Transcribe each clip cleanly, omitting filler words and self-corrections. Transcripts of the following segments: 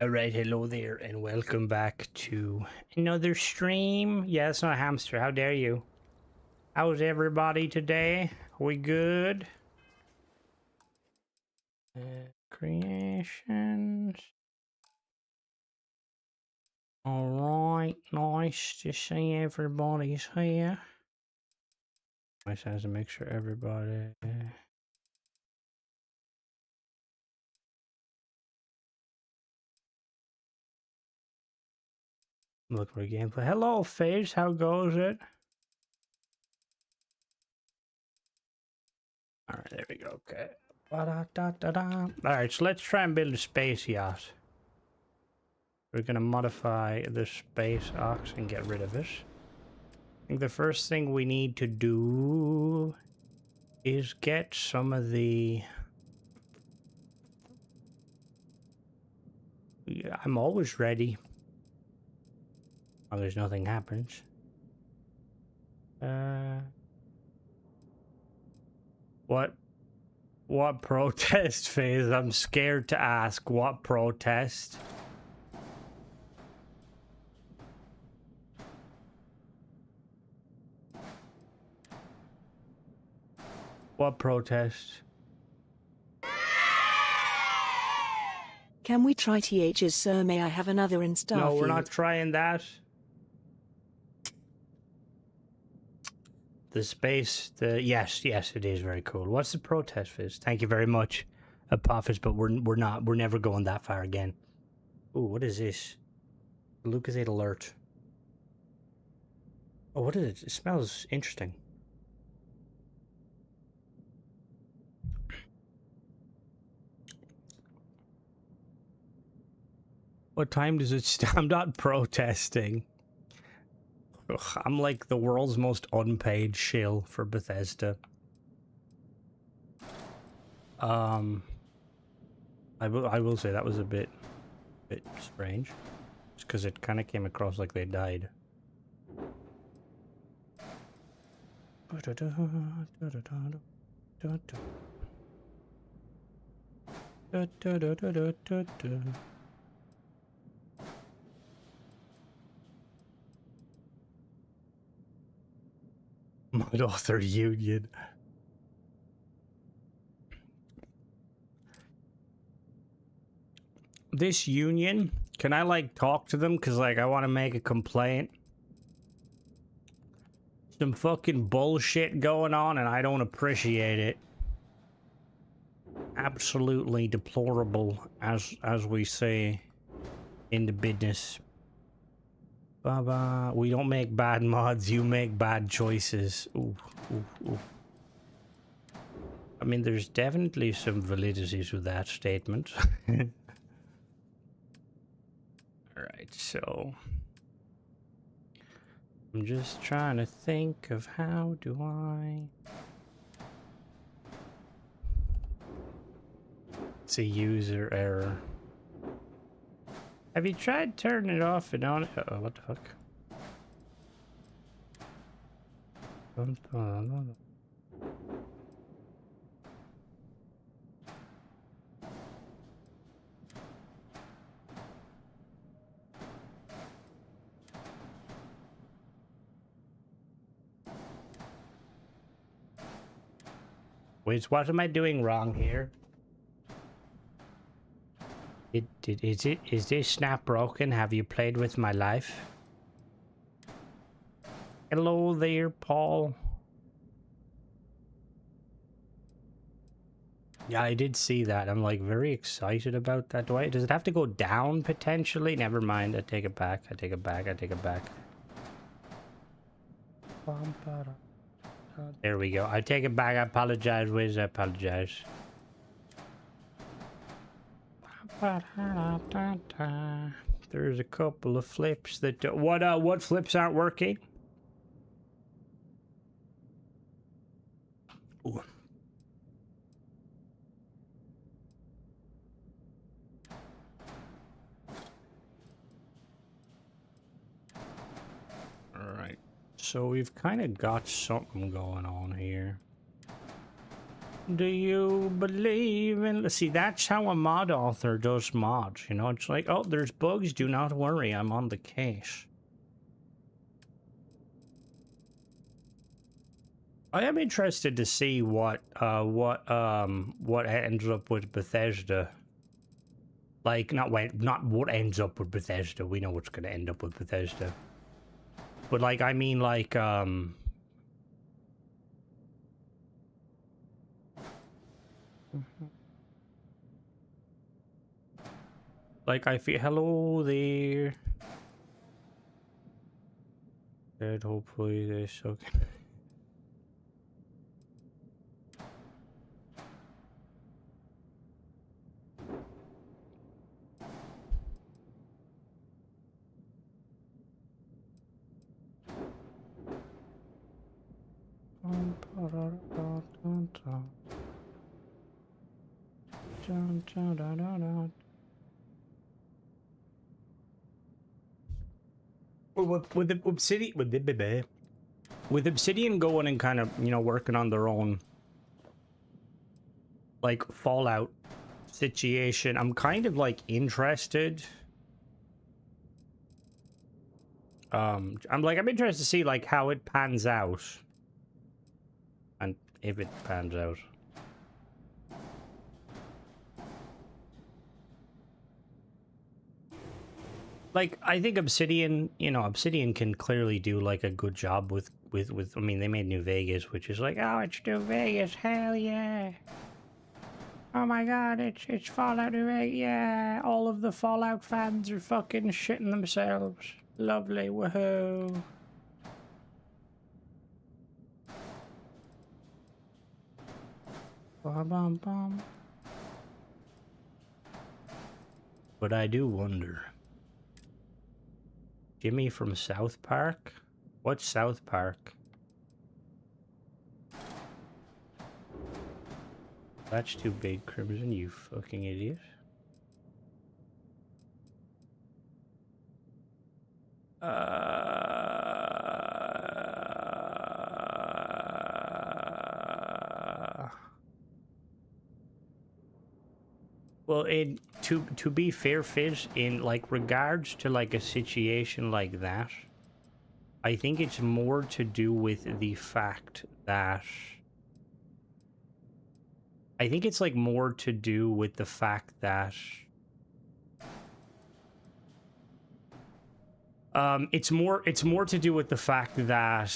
Alright, hello there, and welcome back to another stream. Yeah, it's not a hamster, how dare you. How's everybody today? We good? Creations. Alright, nice to see everybody's here. Nice has to make sure everybody... Look for gameplay. Hello, Face, how goes it? Alright, there we go, okay. Alright, so let's try and build a space yacht. We're gonna modify the space ox and get rid of it. I think the first thing we need to do is get some of the... Yeah, I'm always ready. As long as nothing happens. What protest phase? I'm scared to ask. What protest? What protest? Can we try TH's Sir May I Have Another in Starfield? No, we're not trying that. The space, yes, it is very cool. What's the protest phase? Thank you very much, Apophis, but we're never going that far again. Ooh, what is this? Lucasade alert. Oh, what is it? It smells interesting. What time does it start? I'm not protesting. Ugh, I'm like the world's most unpaid shill for Bethesda. I will say that was a bit strange. Just because it kind of came across like they died. Mod author union. This union, can I like talk to them? Cause like I want to make a complaint. Some fucking bullshit going on and I don't appreciate it. Absolutely deplorable, as we say in the business. Baba, we don't make bad mods, you make bad choices. Ooh, ooh, ooh. I mean, there's definitely some validity to that statement. Alright, so... I'm just trying to think of how do I... It's a user error. Have you tried turning it off and on? Uh-oh, what the fuck? Wait, what am I doing wrong here? Is this snap broken? Have you played with my life? Hello there, Paul. Yeah, I did see that. I'm like very excited about that. Does it have to go down potentially? Never mind. I take it back. I take it back. I take it back. There we go. I take it back. I apologize, Wiz. I apologize. There's a couple of flips that what flips aren't working? Ooh. All right. So we've kind of got something going on here. Do you believe in... See, that's how a mod author does mods, you know? It's like, oh, there's bugs, do not worry, I'm on the case. I am interested to see what ends up with Bethesda. Like, not what ends up with Bethesda. We know what's gonna end up with Bethesda. But, like, I mean, like, like, I feel... Hello there. Good, hopefully this... Okay. With Obsidian going and kind of, you know, working on their own, like, Fallout situation, I'm kind of, like, interested. I'm interested to see, like, how it pans out. And if it pans out. Like, I think Obsidian, you know, Obsidian can clearly do, like, a good job with, I mean, they made New Vegas, which is like, oh, it's New Vegas, hell yeah. Oh my god, it's Fallout New Vegas, yeah. All of the Fallout fans are fucking shitting themselves. Lovely, woohoo. Bum, bum. But I do wonder. Jimmy from South Park? What's South Park? That's too big, Crimson, you fucking idiot. Well, to be fair, Fizz, in, like, regards to, like, a situation like that, I think it's more to do with the fact that... I think it's, like, more to do with the fact that... it's more to do with the fact that...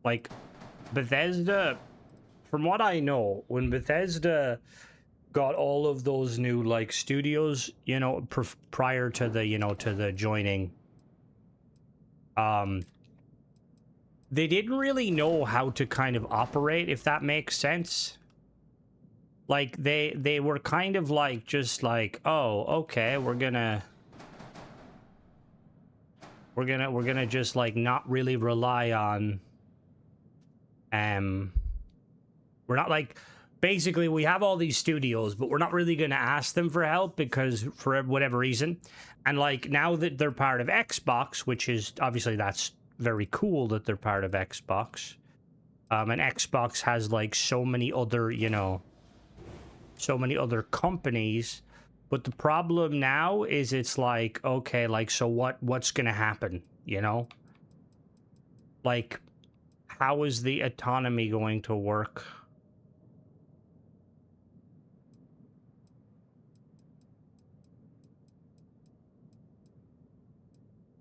Like, Bethesda... From what I know, when Bethesda got all of those new, like, studios, you know, prior to the, you know, to the joining, they didn't really know how to kind of operate, if that makes sense. Like, they were kind of like, just like, oh, okay, we're gonna just, like, not really rely on, we're not, like, basically, we have all these studios, but we're not really going to ask them for help because, for whatever reason. And, like, now that they're part of Xbox, which is, obviously, that's very cool that they're part of Xbox. And Xbox has, like, so many other, you know, so many other companies. But the problem now is it's like, okay, like, so what's going to happen, you know? Like, how is the autonomy going to work?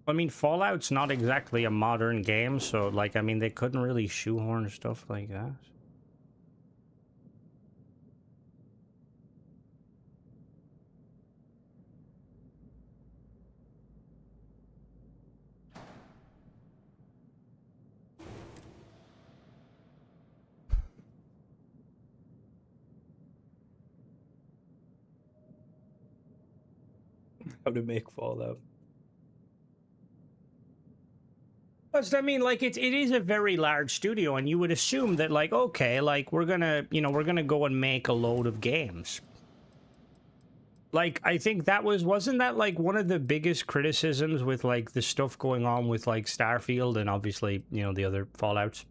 I mean, Fallout's not exactly a modern game, so, like, I mean, they couldn't really shoehorn stuff like that. How to make Fallout. But I mean, like, it is a very large studio, and you would assume that, like, okay, like, we're gonna, you know, we're gonna go and make a load of games. Like, I think that wasn't that, like, one of the biggest criticisms with, like, the stuff going on with, like, Starfield and obviously, you know, the other Fallouts?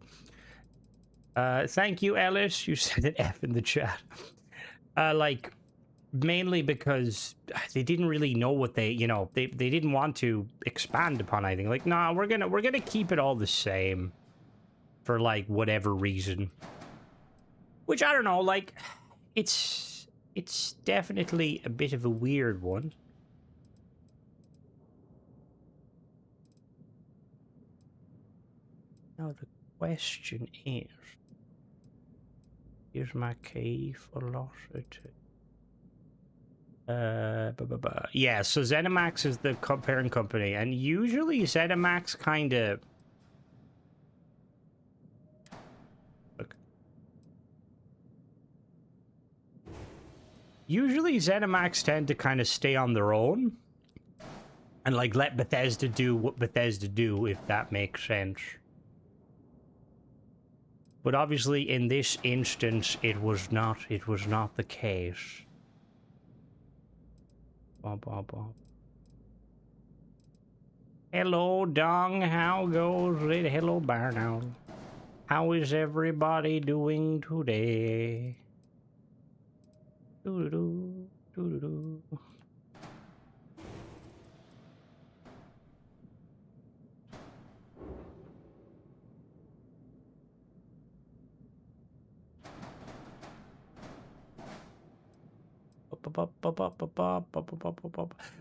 Thank you, Ellis. You said an F in the chat. Like, mainly because they didn't really know what they, you know, they didn't want to expand upon anything. Like, nah, we're gonna keep it all the same for like whatever reason. Which I don't know, like, it's definitely a bit of a weird one. Now the question is, here's my key velocity. Yeah, so ZeniMax is the parent company, and usually ZeniMax kind of... Look. Usually ZeniMax tend to kind of stay on their own and like let Bethesda do what Bethesda do, if that makes sense. But obviously in this instance it was not the case. Bob. Hello, Dong. How goes it? Hello, Barnowl. How is everybody doing today? Doo-doo-doo, doo-doo-doo.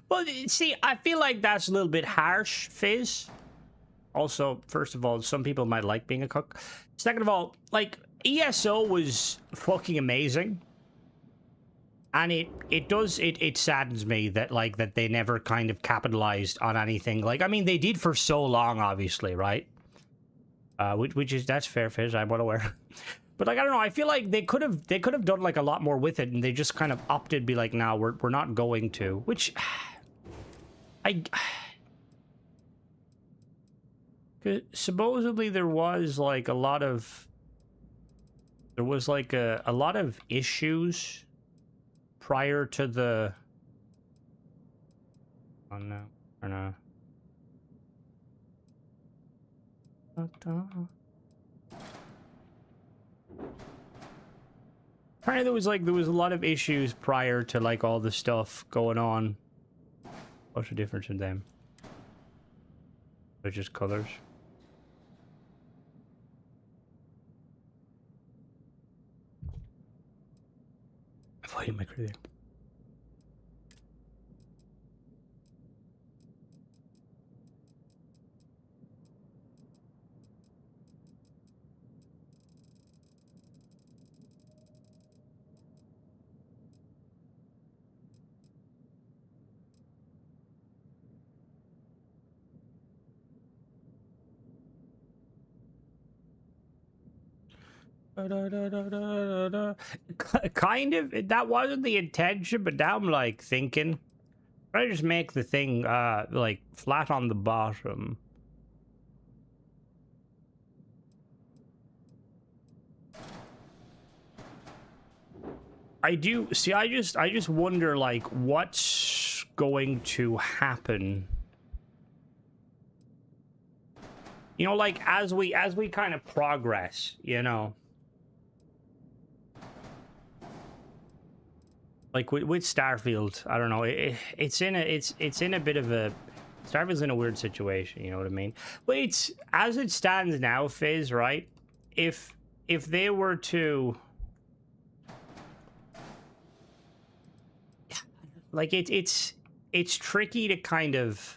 Well, see, I feel like that's a little bit harsh, Fizz. Also, first of all, some people might like being a cook. Second of all, like, ESO was fucking amazing. And it saddens me that, like, that they never kind of capitalized on anything. Like, I mean, they did for so long, obviously, right? Which is, that's fair, Fizz, I'm well aware. But, like, I don't know, I feel like they could have done, like, a lot more with it, and they just kind of opted, be like, no, we're not going to. Which, supposedly there was, like, a lot of... There was, like, a lot of issues prior to the... Oh, no. Or no. Apparently there was a lot of issues prior to like all the stuff going on. What's the difference in them? They're just colors. Avoiding my critic. Kind of, that wasn't the intention, but now I'm like thinking, try to just make the thing like flat on the bottom. I do see. I just wonder like what's going to happen. You know, like as we kind of progress, you know. Like with Starfield, I don't know. It's in a bit of a... Starfield's in a weird situation, you know what I mean? But it's, as it stands now, Fizz, right? If they were to... Like, it's tricky to kind of...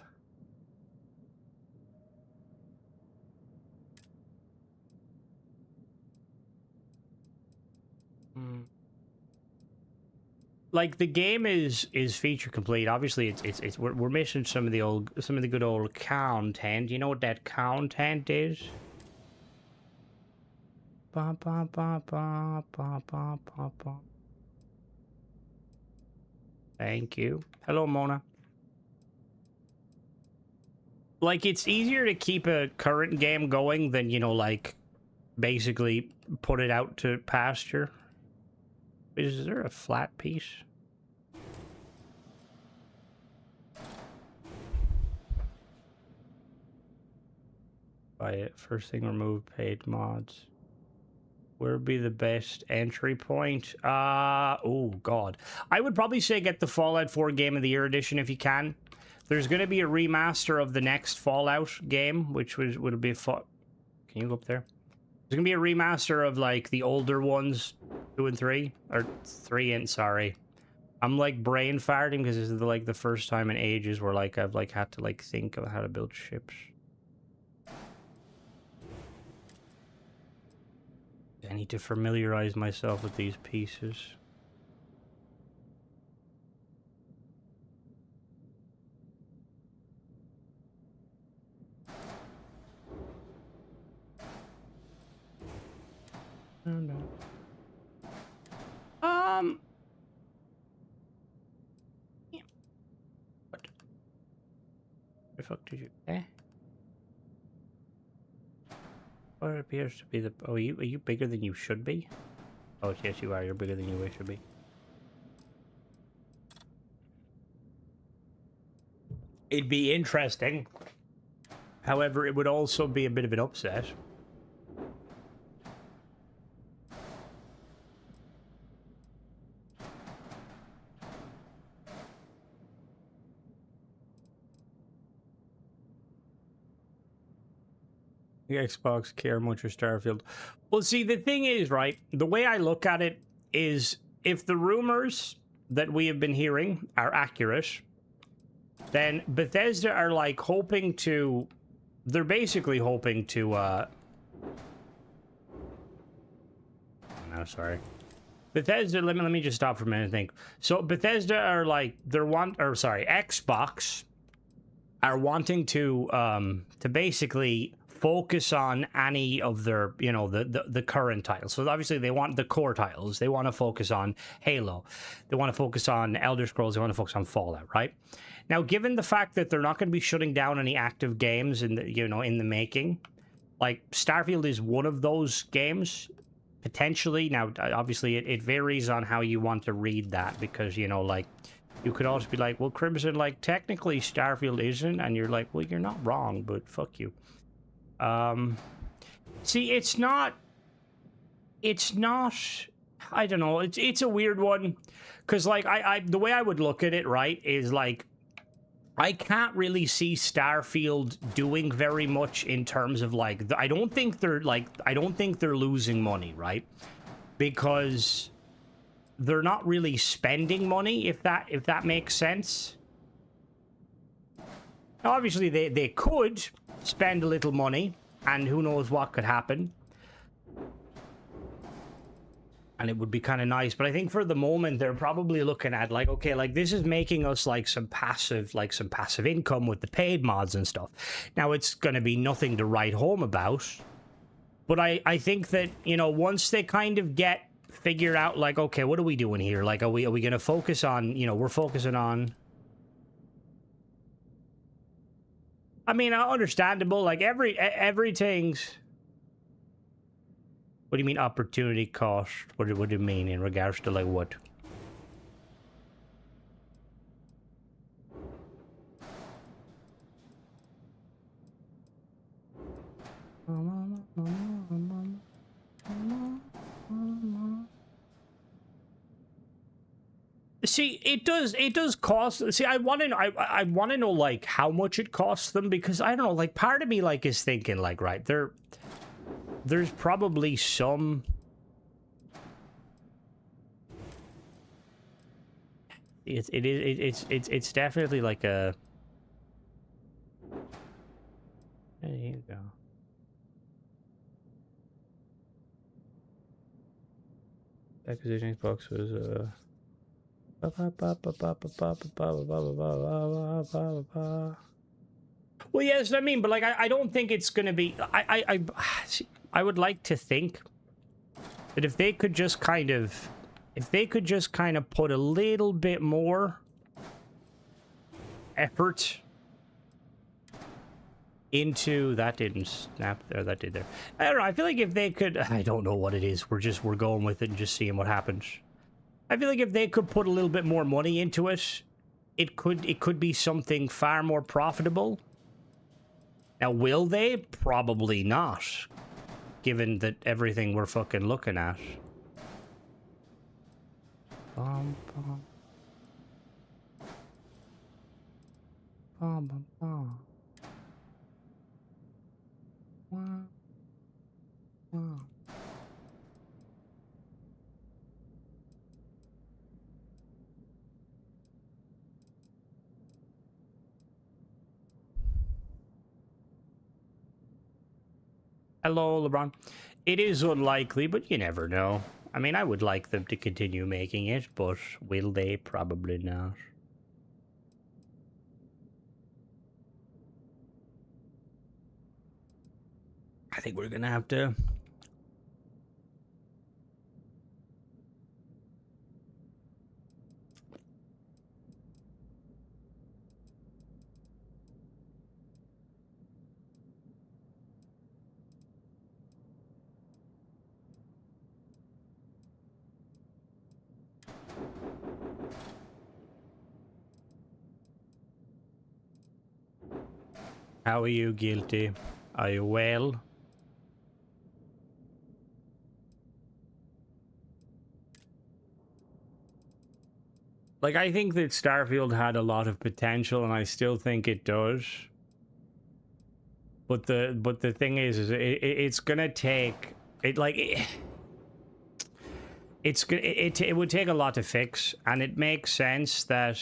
Like, the game is feature complete. Obviously, we're missing some of the good old content. You know what that content is? Ba, ba, ba, ba, ba, ba, ba, ba. Thank you. Hello, Mona. Like, it's easier to keep a current game going than, you know, like, basically put it out to pasture. Is there a flat piece? Buy it. First thing, remove paid mods. Where would be the best entry point? Oh, God. I would probably say get the Fallout 4 Game of the Year edition if you can. There's going to be a remaster of the next Fallout game, which would be fun. Can you go up there? There's going to be a remaster of, like, the older ones, 2 and 3. Or 3 and, sorry. I'm, like, brain farting because this is, like, the first time in ages where, like, I've, like, had to, like, think of how to build ships. I need to familiarize myself with these pieces. Oh, no. Yeah. What the fuck did you? What appears to be the... Oh, are you bigger than you should be? Oh, yes, you are. You're bigger than you should be. It'd be interesting. However, it would also be a bit of an upset. The Xbox care much or Starfield. Well, see, the thing is, right, the way I look at it is if the rumors that we have been hearing are accurate, then Bethesda are, like, hoping to... They're basically hoping to, No, sorry. Bethesda, let me just stop for a minute and think. So, Bethesda are, like, Xbox are wanting to basically focus on any of their, you know, the current titles. So obviously they want the core titles. They want to focus on Halo. They want to focus on Elder Scrolls. They want to focus on Fallout, right? Now, given the fact that they're not going to be shutting down any active games in the, you know, in the making, like Starfield is one of those games, potentially. Now, obviously it varies on how you want to read that, because, you know, like, you could also be like, well, Crimson, like, technically Starfield isn't, and you're like, well, you're not wrong, but fuck you. See, it's not, I don't know, it's a weird one, because, like, the way I would look at it, right, is, like, I can't really see Starfield doing very much in terms of, like, I don't think they're losing money, right, because they're not really spending money, if that makes sense. Now, obviously, they could spend a little money, and who knows what could happen. And it would be kind of nice, but I think for the moment, they're probably looking at, like, okay, like, this is making us, like, some passive income with the paid mods and stuff. Now, it's going to be nothing to write home about, but I think that, you know, once they kind of get figured out, like, okay, what are we doing here? Like, are we going to focus on, you know, we're focusing on... I mean, understandable, like, everything's... What do you mean opportunity cost? What do you mean in regards to, like, what? See, it does cost. See, I want to know, like, how much it costs them, because I don't know, like, part of me, like, is thinking, like, right, there's probably some... It's definitely like a... There you go. Acquisition Xbox was well, yes, I mean, but, like, I don't think it's gonna be... I would like to think that if they could just kind of... put a little bit more effort into... That didn't snap there, that did there. I don't know, I feel like if they could... I don't know what it is. We're going with it and just seeing what happens. I feel like if they could put a little bit more money into it, it could be something far more profitable. Now, will they? Probably not. given that everything we're fucking looking at. Bum, bum. Bum, bum, bum. Wow. Wow. Hello, LeBron. It is unlikely, but you never know. I mean, I would like them to continue making it, but will they? Probably not. I think we're gonna have to. How are you, Guilty? Are you well? Like, I think that Starfield had a lot of potential, and I still think it does. But the thing is it's gonna take it. Like, it would take a lot to fix, and it makes sense that.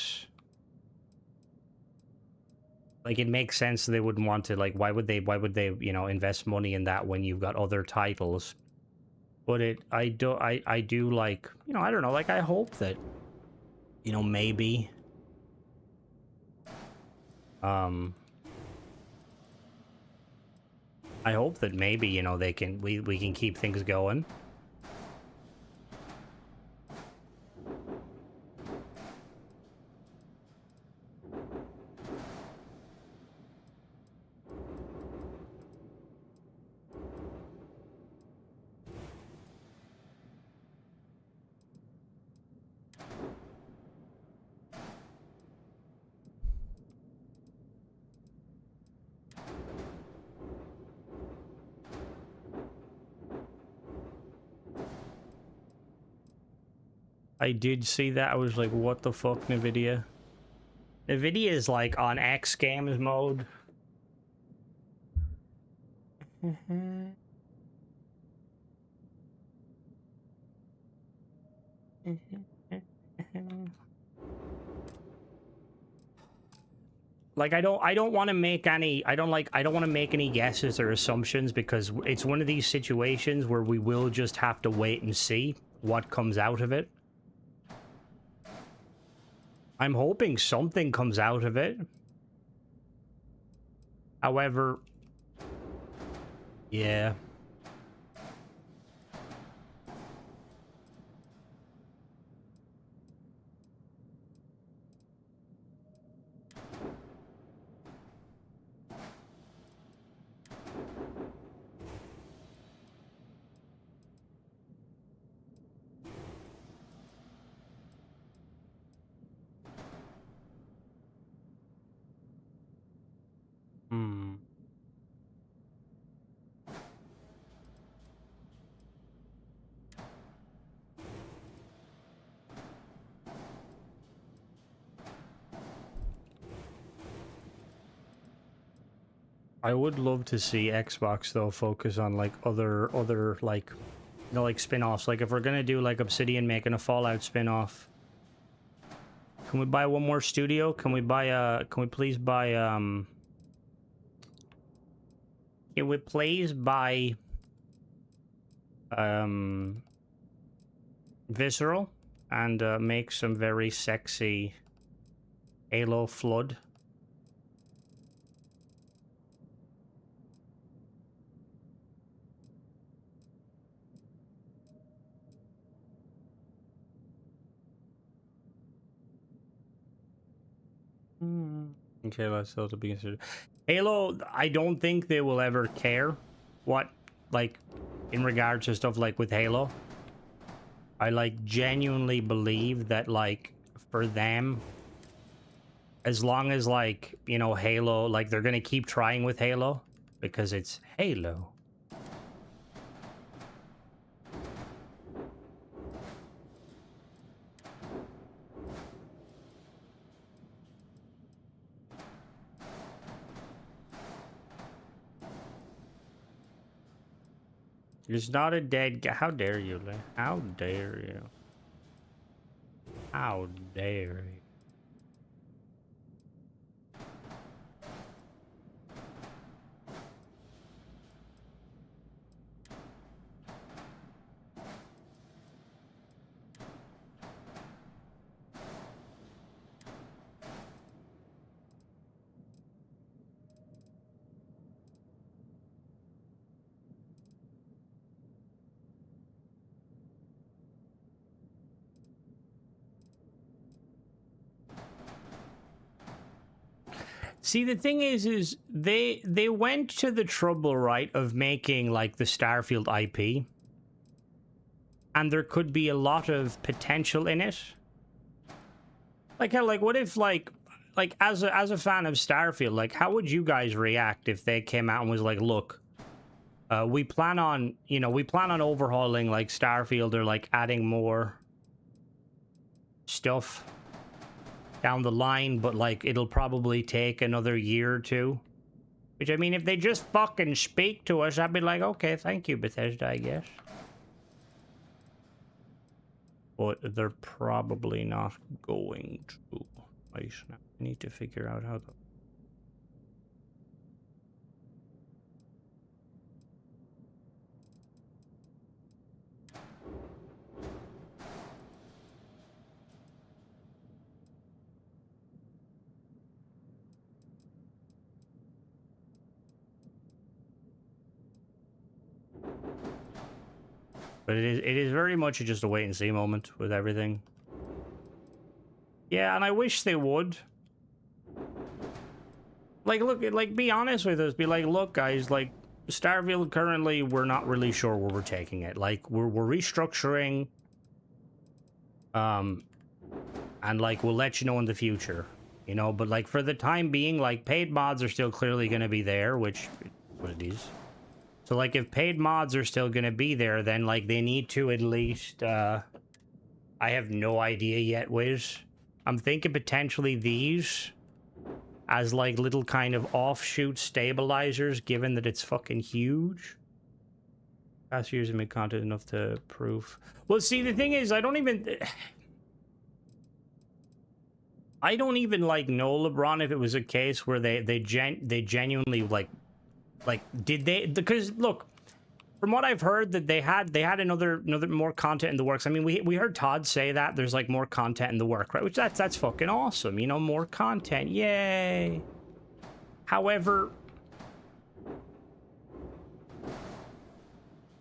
Like, it makes sense they wouldn't want to, like, why would they, you know, invest money in that when you've got other titles? But I do like, you know, I don't know, like, I hope that, you know, maybe, I hope that maybe, you know, we can keep things going. I did see that. I was like, what the fuck, NVIDIA? NVIDIA is like on X Games mode. Like, I don't want to make any, I don't want to make any guesses or assumptions, because it's one of these situations where we will just have to wait and see what comes out of it. I'm hoping something comes out of it. However, yeah. Hmm. I would love to see Xbox though focus on like other like, you know, like spin-offs. Like, if we're gonna do like Obsidian making a Fallout spin-off, can we buy one more studio? Can we please buy can we please buy Visceral and make some very sexy Halo Flood? Okay, that's still to be considered. Halo, I don't think they will ever care what, like, in regards to stuff like with Halo. I like genuinely believe that, like, for them, as long as, like, you know, Halo, like, they're gonna keep trying with Halo because it's Halo. It's not a dead guy. How dare you, Lee? How dare you? How dare you? See, the thing is they went to the trouble, right, of making like the Starfield IP, and there could be a lot of potential in it. Like, hell, like, what if like as a fan of Starfield, like, how would you guys react if they came out and was like, look, we plan on overhauling like Starfield or like adding more stuff down the line, but like it'll probably take another year or two. Which, I mean, if they just fucking speak to us, I'd be like, okay, thank you, Bethesda, I guess. But they're probably not going to. Right now, I need to figure out how to. But it is very much just a wait and see moment with everything. Yeah, and I wish they would. Like, look, like, be honest with us. Be like, look, guys, like, Starfield currently, we're not really sure where we're taking it. Like, we're restructuring. And, like, we'll let you know in the future. You know, but, like, for the time being, like, paid mods are still clearly going to be there, which, what it is. So, like, if paid mods are still going to be there, then, like, they need to at least, I have no idea yet, Wiz. I'm thinking potentially these as, like, little kind of offshoot stabilizers, given that it's fucking huge. Past years have made content enough to prove. Well, see, the thing is, I don't even, like, know, LeBron, if it was a case where they genuinely, like, did they, because, look, from what I've heard, that they had another more content in the works. I mean, we heard Todd say that there's like more content in the work, right? Which that's fucking awesome. You know, more content, yay. However,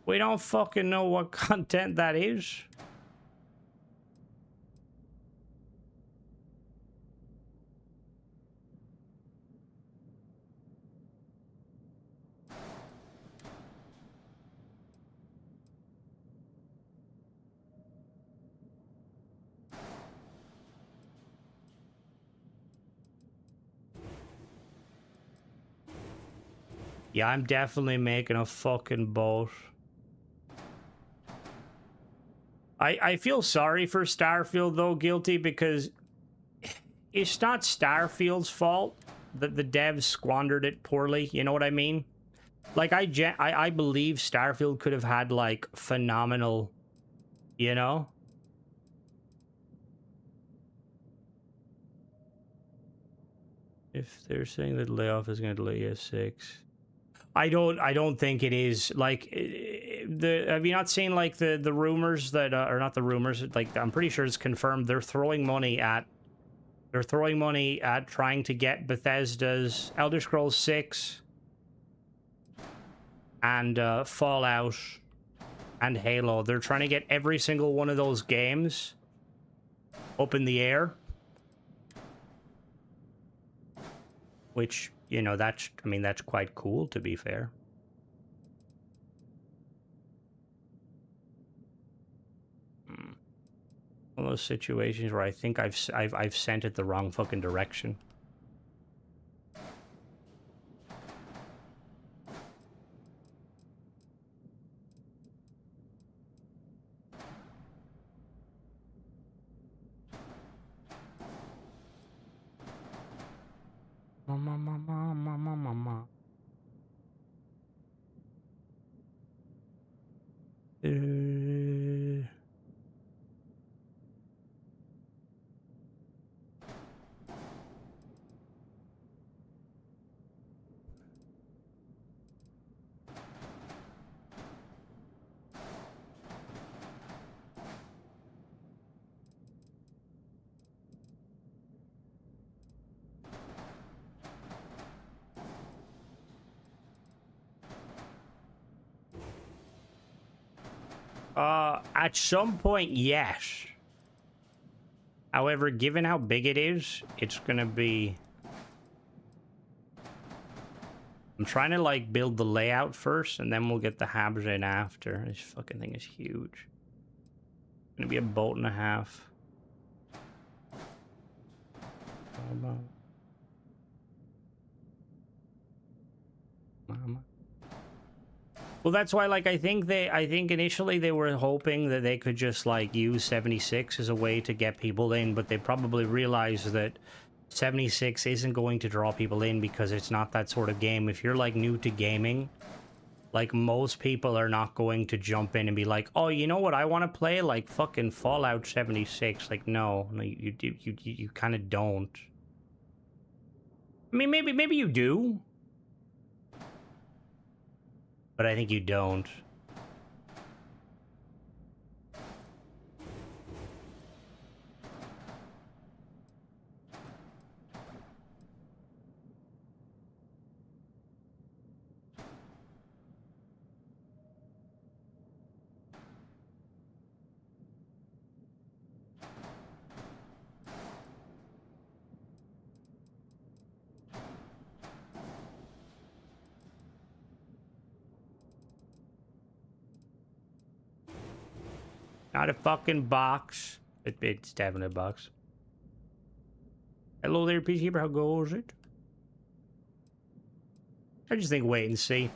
we don't fucking know what content that is. Yeah, I'm definitely making a fucking boat. I feel sorry for Starfield, though, Guilty, because it's not Starfield's fault that the devs squandered it poorly. You know what I mean? Like, I believe Starfield could have had, like, phenomenal, you know? If they're saying that layoff is going to delay ES6. I don't think it is. Like, have you not seen, like, the rumors that, or not the rumors, like, I'm pretty sure it's confirmed they're throwing money at trying to get Bethesda's Elder Scrolls 6 and Fallout and Halo. They're trying to get every single one of those games up in the air. Which, you know, that's quite cool, to be fair. One of those situations where I think I've sent it the wrong fucking direction. Mama. At some point, yes. However, given how big it is, it's gonna be... I'm trying to, like, build the layout first, and then we'll get the habs in after. This fucking thing is huge. It's gonna be a boat and a half. Mama. Well, that's why, like, I think initially they were hoping that they could just, like, use 76 as a way to get people in, but they probably realized that 76 isn't going to draw people in because it's not that sort of game. If you're, like, new to gaming, like, most people are not going to jump in and be like, oh, you know what I want to play? Like, fucking Fallout 76. Like, no, you kind of don't. I mean, maybe you do. But I think you don't. Not a fucking box. It's definitely a box. Hello there, peacekeeper. How goes it? I just think wait and see.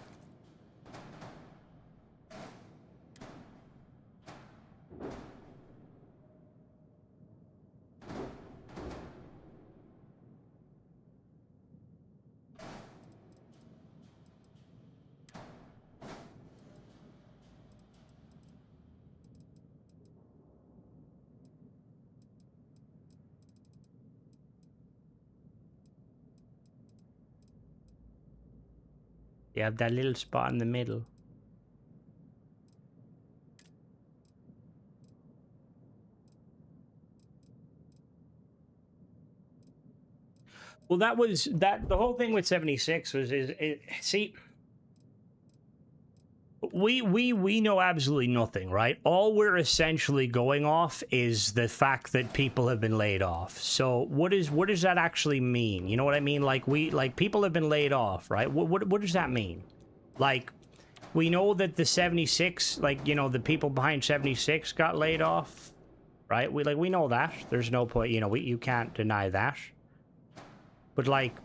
You have that little spot in the middle. Well, that was that. The whole thing with 76 was see. We know absolutely nothing, right? All we're essentially going off is the fact that people have been laid off. So what does that actually mean? You know what I mean? Like people have been laid off, right? What does that mean? Like, we know that the 76, like, you know, the people behind 76 got laid off, right? We know that. There's no point, you know, you can't deny that. But like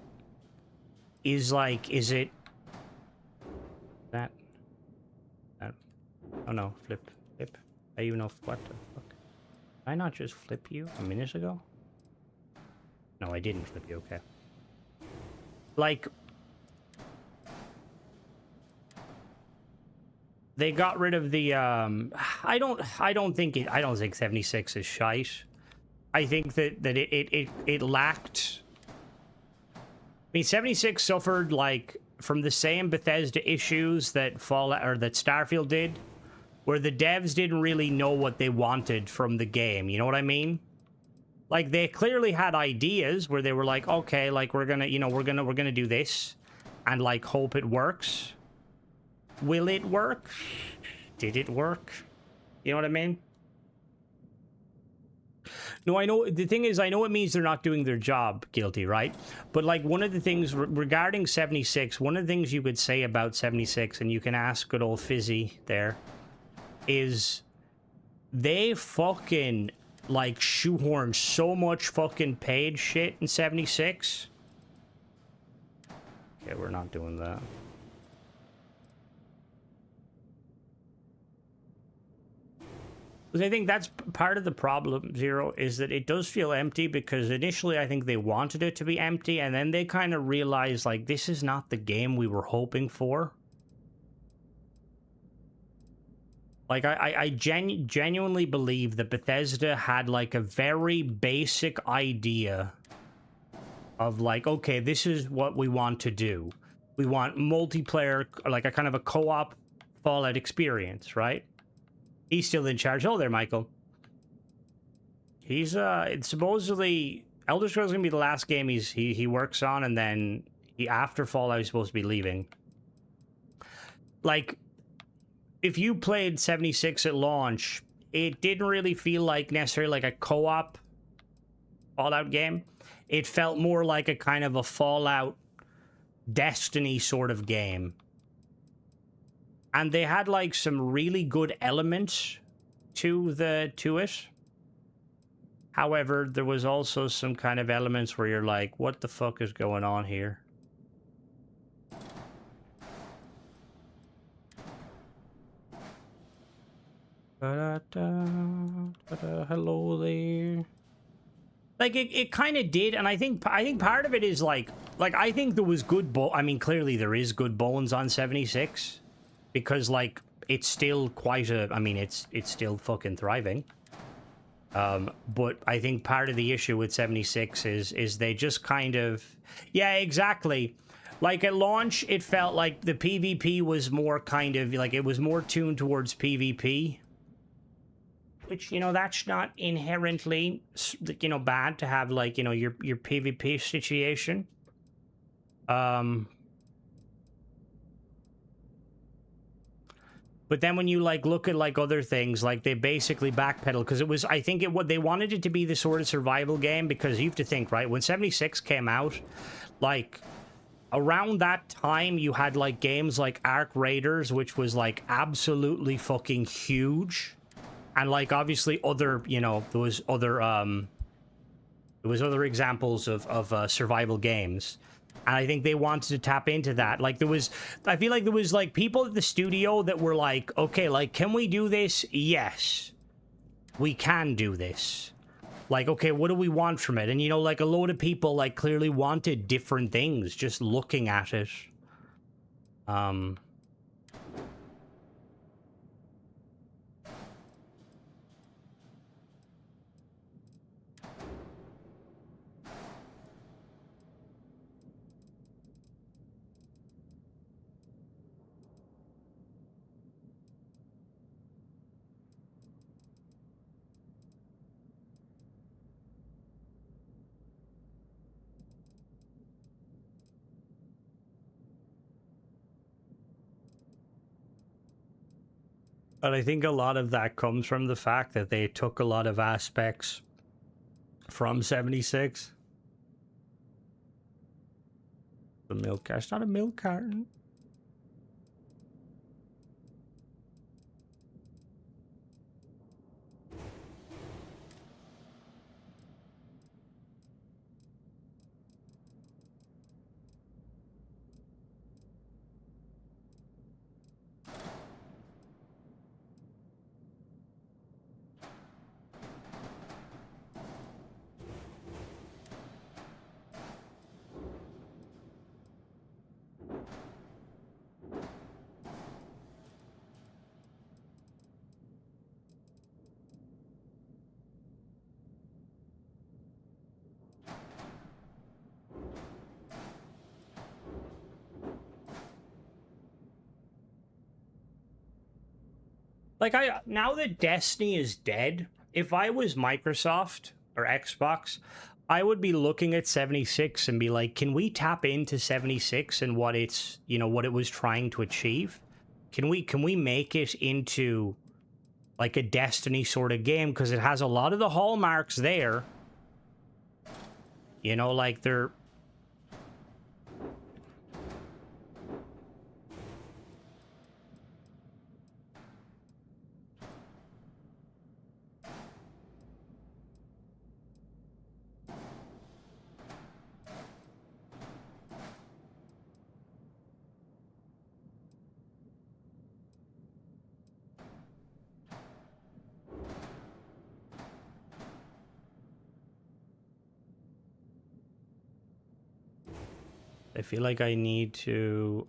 is it that? Oh no, flip. I even know what the fuck. Did I not just flip you a minute ago? No, I didn't flip you, okay. Like, they got rid of the I don't think 76 is shite. I think that it lacked. I mean, 76 suffered like from the same Bethesda issues that Fallout or that Starfield did, where the devs didn't really know what they wanted from the game. You know what I mean? Like, they clearly had ideas where they were like, okay, like we're gonna do this, and like hope it works. Will it work? Did it work? You know what I mean? No, I know. The thing is, I know it means they're not doing their job, Guilty, right? But, like, one of the things regarding 76, one of the things you could say about 76, and you can ask good old Fizzy there, is they fucking, like, shoehorned so much fucking paid shit in 76. Okay, we're not doing that. Because I think that's part of the problem, Zero, is that it does feel empty because initially I think they wanted it to be empty, and then they kind of realized, like, this is not the game we were hoping for. Like, I genuinely believe that Bethesda had, like, a very basic idea of, like, okay, this is what we want to do. We want multiplayer, like a kind of a co-op Fallout experience, right? He's still in charge. Oh, there, Michael. He's, it's supposedly... Elder Scrolls is going to be the last game he works on, and then after Fallout, he's supposed to be leaving. Like... If you played 76 at launch, it didn't really feel like necessarily like a co-op Fallout game. It felt more like a kind of a Fallout Destiny sort of game. And they had like some really good elements to it. However, there was also some kind of elements where you're like, what the fuck is going on here? Hello there. Like it kind of did, and I think part of it is like I think there was good I mean, clearly there is good bones on 76 because like it's still quite a. I mean, it's still fucking thriving. But I think part of the issue with 76 is they just kind of, yeah, exactly. Like at launch, it felt like the PvP was more kind of like it was more tuned towards PvP. Which, you know, that's not inherently, you know, bad to have, like, you know, your PvP situation. But then when you, like, look at, like, other things, like, they basically backpedal, because it was, I think they wanted it to be the sort of survival game, because you have to think, right, when 76 came out, like, around that time, you had, like, games like Ark Raiders, which was, like, absolutely fucking huge. And like obviously other, you know, there was other examples of survival games, and I think they wanted to tap into that. Like I feel like there was like people at the studio that were like, okay, like, can we do this? Yes, we can do this. Like, okay, what do we want from it? And you know, like a load of people like clearly wanted different things just looking at it. But I think a lot of that comes from the fact that they took a lot of aspects from 76. The milk carton. It's not a milk carton. Like, now that Destiny is dead, if I was Microsoft or Xbox, I would be looking at 76 and be like, can we tap into 76 and what it's, you know, what it was trying to achieve? Can we make it into like a Destiny sort of game? Because it has a lot of the hallmarks there. You know, like they're... I feel like I need to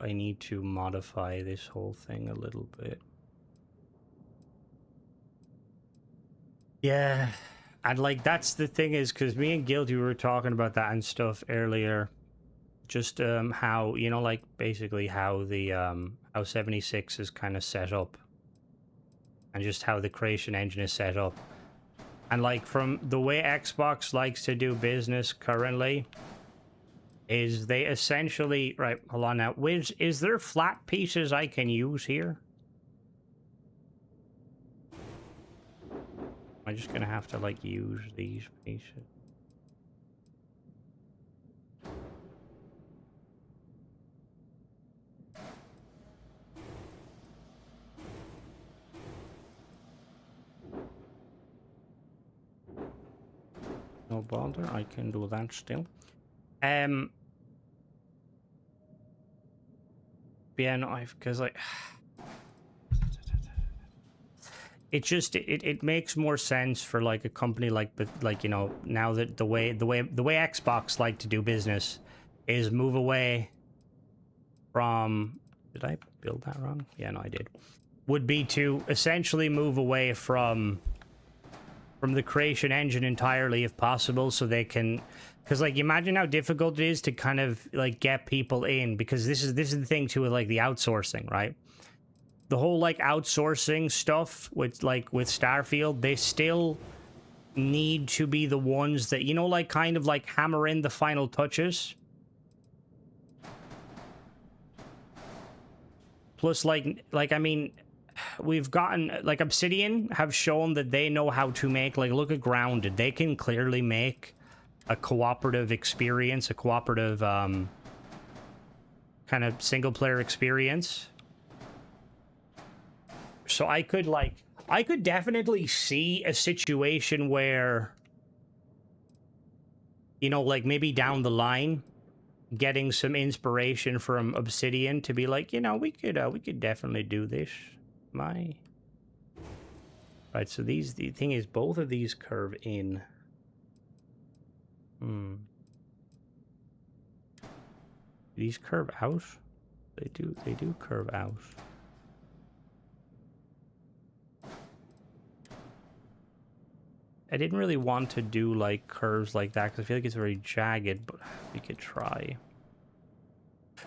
modify this whole thing a little bit. Yeah, and like that's the thing is because me and Guilty were talking about that and stuff earlier. Just how, you know, like basically how the how 76 is kind of set up, and just how the creation engine is set up, and like from the way Xbox likes to do business currently is they essentially, right, hold on now, is there flat pieces I can use here? I'm just gonna have to like use these pieces. No bother, I can do that still. Yeah, no, because like it just it makes more sense for like a company like, but like, you know, now that the way Xbox like to do business is move away from, did I build that wrong? Yeah, no, I did. Would be to essentially move away from the creation engine entirely if possible, so they can, because like imagine how difficult it is to kind of like get people in, because this is the thing too with like the outsourcing, right? The whole like outsourcing stuff with Starfield, they still need to be the ones that, you know, like kind of like hammer in the final touches. Plus like I mean, we've gotten like Obsidian have shown that they know how to make, like, look at Grounded. They can clearly make a cooperative experience, a cooperative kind of single player experience. So I could definitely see a situation where, you know, like maybe down the line, getting some inspiration from Obsidian to be like, you know, we could definitely do this. Right, so the thing is, both of these curve in. These curve out? They do curve out. I didn't really want to do like curves like that because I feel like it's very jagged, but we could try.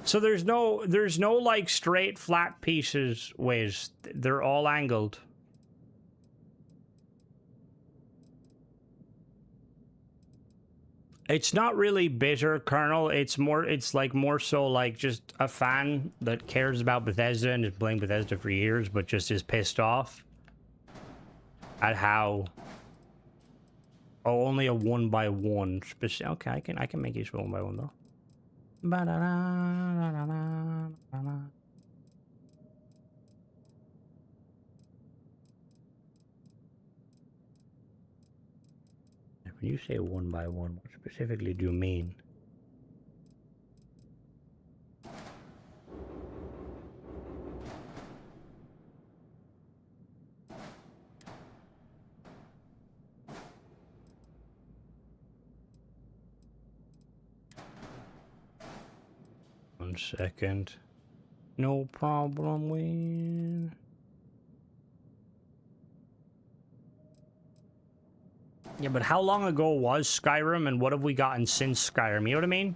So there's no like straight flat pieces ways. They're all angled. It's not really bitter, Colonel. It's like more so like just a fan that cares about Bethesda and has blamed Bethesda for years, but just is pissed off at how, oh, only a 1x1 specific. Okay, I can make each 1x1 though. When you say 1x1, what specifically do you mean? One second. No problem with... Yeah, but how long ago was Skyrim, and what have we gotten since Skyrim? You know what I mean?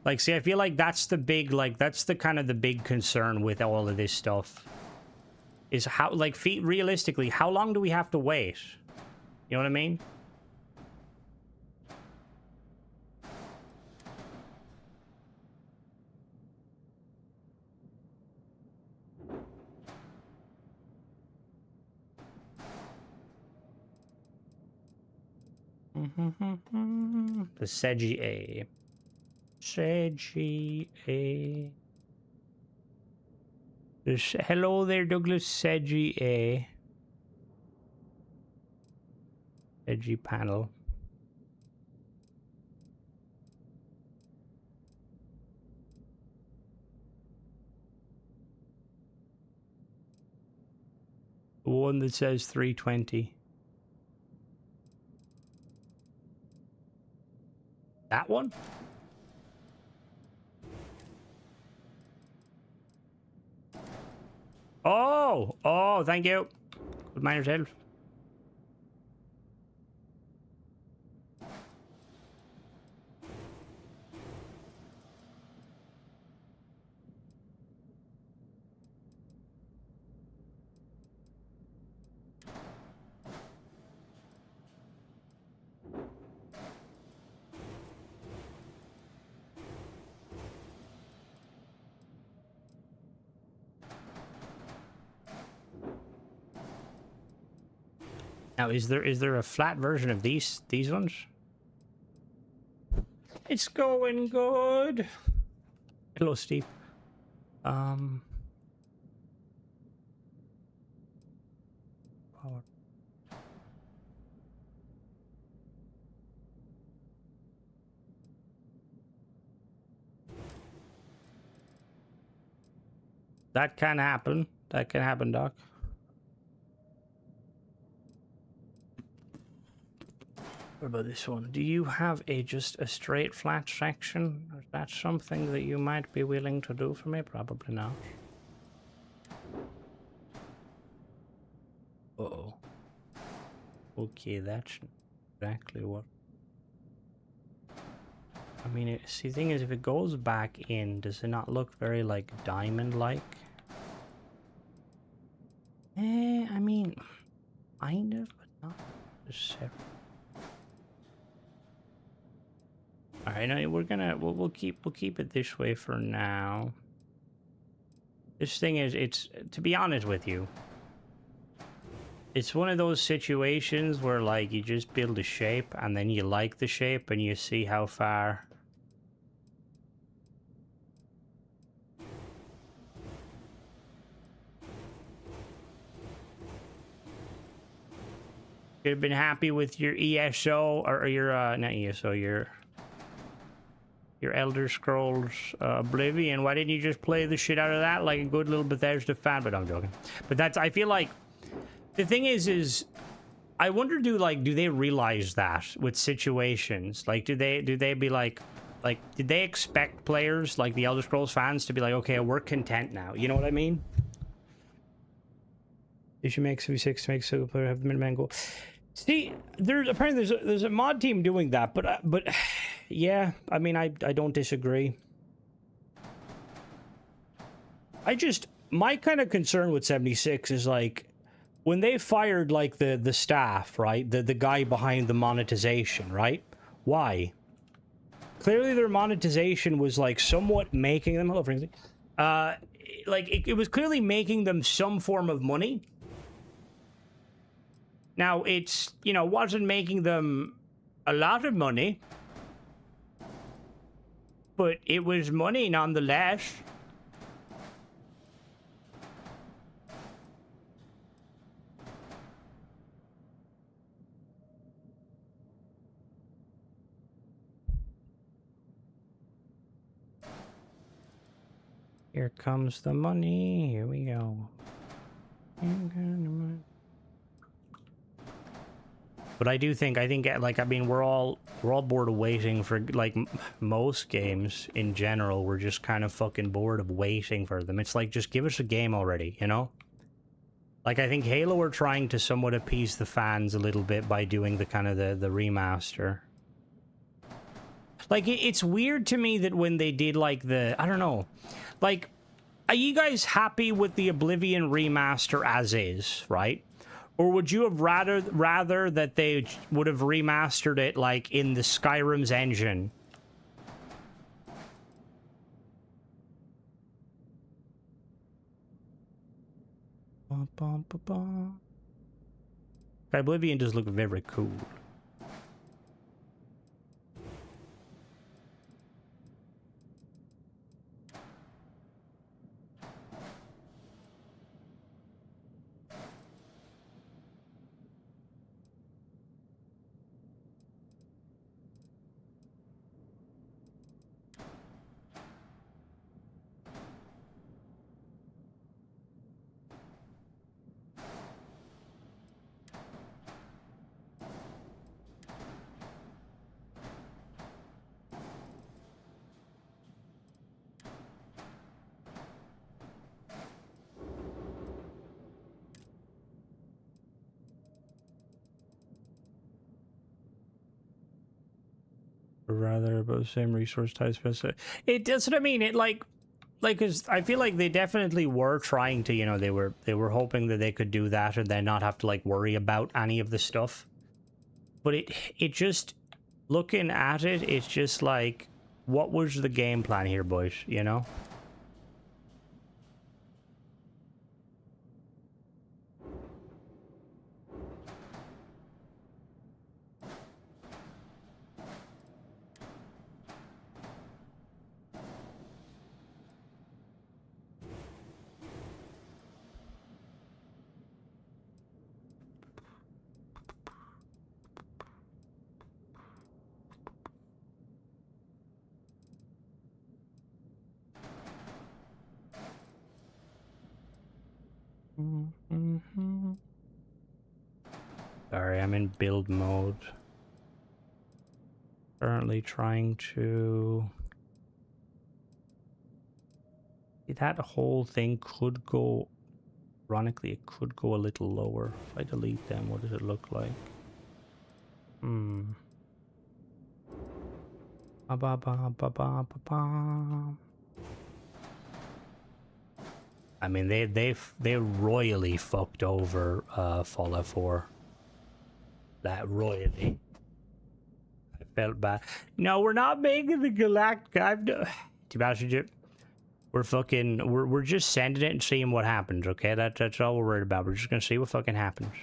Like, see, I feel like that's the big, like, that's the kind of the big concern with all of this stuff. Is how, like, realistically, how long do we have to wait? You know what I mean? The Seji A. Seji A. Hello there, Douglas Seji A. Seji panel. The one that says 320. That one? Oh! Oh, thank you. Good mind yourself. Now, is there a flat version of these ones? It's going good. Hello, Steve. Power. That can happen. That can happen, Doc. What about this one? Do you have just a straight flat section? Is that something that you might be willing to do for me? Probably not. Uh-oh. Okay, that's exactly what... I mean, see, the thing is, if it goes back in, does it not look very, like, diamond-like? I mean, kind of, but not necessarily. All right, no, we'll keep it this way for now. This thing is, it's, to be honest with you, it's one of those situations where, like, you just build a shape and then you like the shape and you see how far. You'd have been happy with your ESO or your not ESO, your Elder Scrolls Oblivion. Why didn't you just play the shit out of that like a good little Bethesda fan? But I'm joking. But that's, I feel like the thing is I wonder, do they realize that with situations? Like, do they be like did they expect players like the Elder Scrolls fans to be like, okay, we're content now? You know what I mean? They should make CV6 to make single player have the Minuteman goal. See, there's a mod team doing that, but yeah, I mean, I don't disagree. My kind of concern with 76 is, like, when they fired, like, the staff, right, the guy behind the monetization, right? Why? Clearly their monetization was, like, somewhat making them, hello Frenzy, like, it was clearly making them some form of money. Now, it's, you know, wasn't making them a lot of money, but it was money nonetheless. Here comes the money. Here we go. But I think, like, I mean, we're all bored of waiting for, like, most games in general. We're just kind of fucking bored of waiting for them. It's like, just give us a game already, you know? Like, I think Halo are trying to somewhat appease the fans a little bit by doing the kind of the remaster. Like, it's weird to me that when they did, like, I don't know. Like, are you guys happy with the Oblivion remaster as is, right? Or would you have rather that they would have remastered it, like, in the Skyrim's engine? Oblivion does look very cool. or rather about the same resource type specific. It that's what I mean. It like cause I feel like they definitely were trying to, you know, they were hoping that they could do that and then not have to like worry about any of the stuff. But it just, looking at it, it's just like, what was the game plan here, boys, you know? Sorry, I'm in build mode. Currently trying to... That whole thing could go... Ironically, it could go a little lower. If I delete them, what does it look like? Ba ba ba ba ba ba ba. I mean, they royally fucked over Fallout 4. That royally. I felt bad. No, we're not making the Galactic. To be honest with you, we're just sending it and seeing what happens. Okay, that's all we're worried about. We're just gonna see what fucking happens.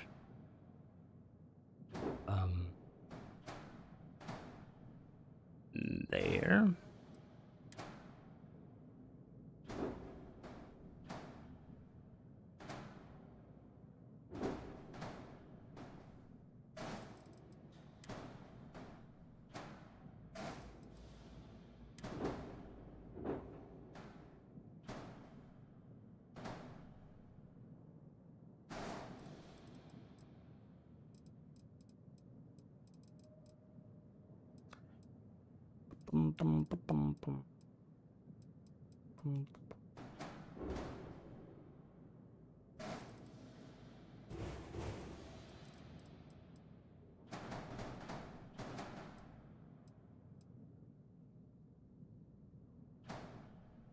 There.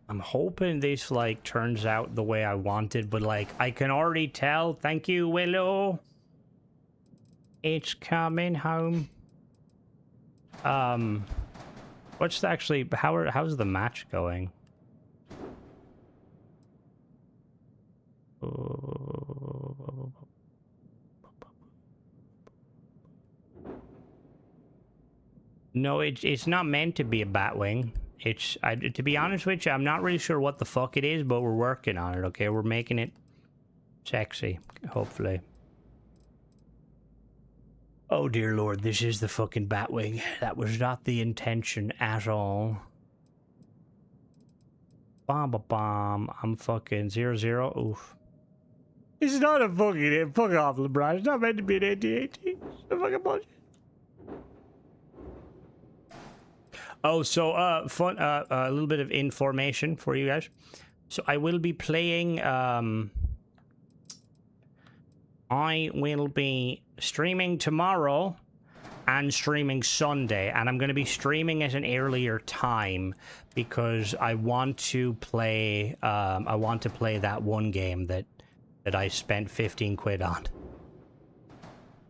I'm hoping this like turns out the way I wanted, but like I can already tell. Thank you, Willow. It's coming home. What's actually how's the match going? No, it's not meant to be a Batwing. It's to be honest with you, I'm not really sure what the fuck it is, but we're working on it. Okay, we're making it sexy, hopefully. Oh dear lord, this is the fucking Batwing. That was not the intention at all. Bomb. I'm fucking 0-0. Oof. It's not a fucking fuck off, LeBron. It's not meant to be an AT-AT. It's a fucking bullshit. Oh, so fun. A little bit of information for you guys. So I will be playing. I will be streaming tomorrow and streaming Sunday, and I'm going to be streaming at an earlier time because I want to play. I want to play that one game that I spent 15 quid on.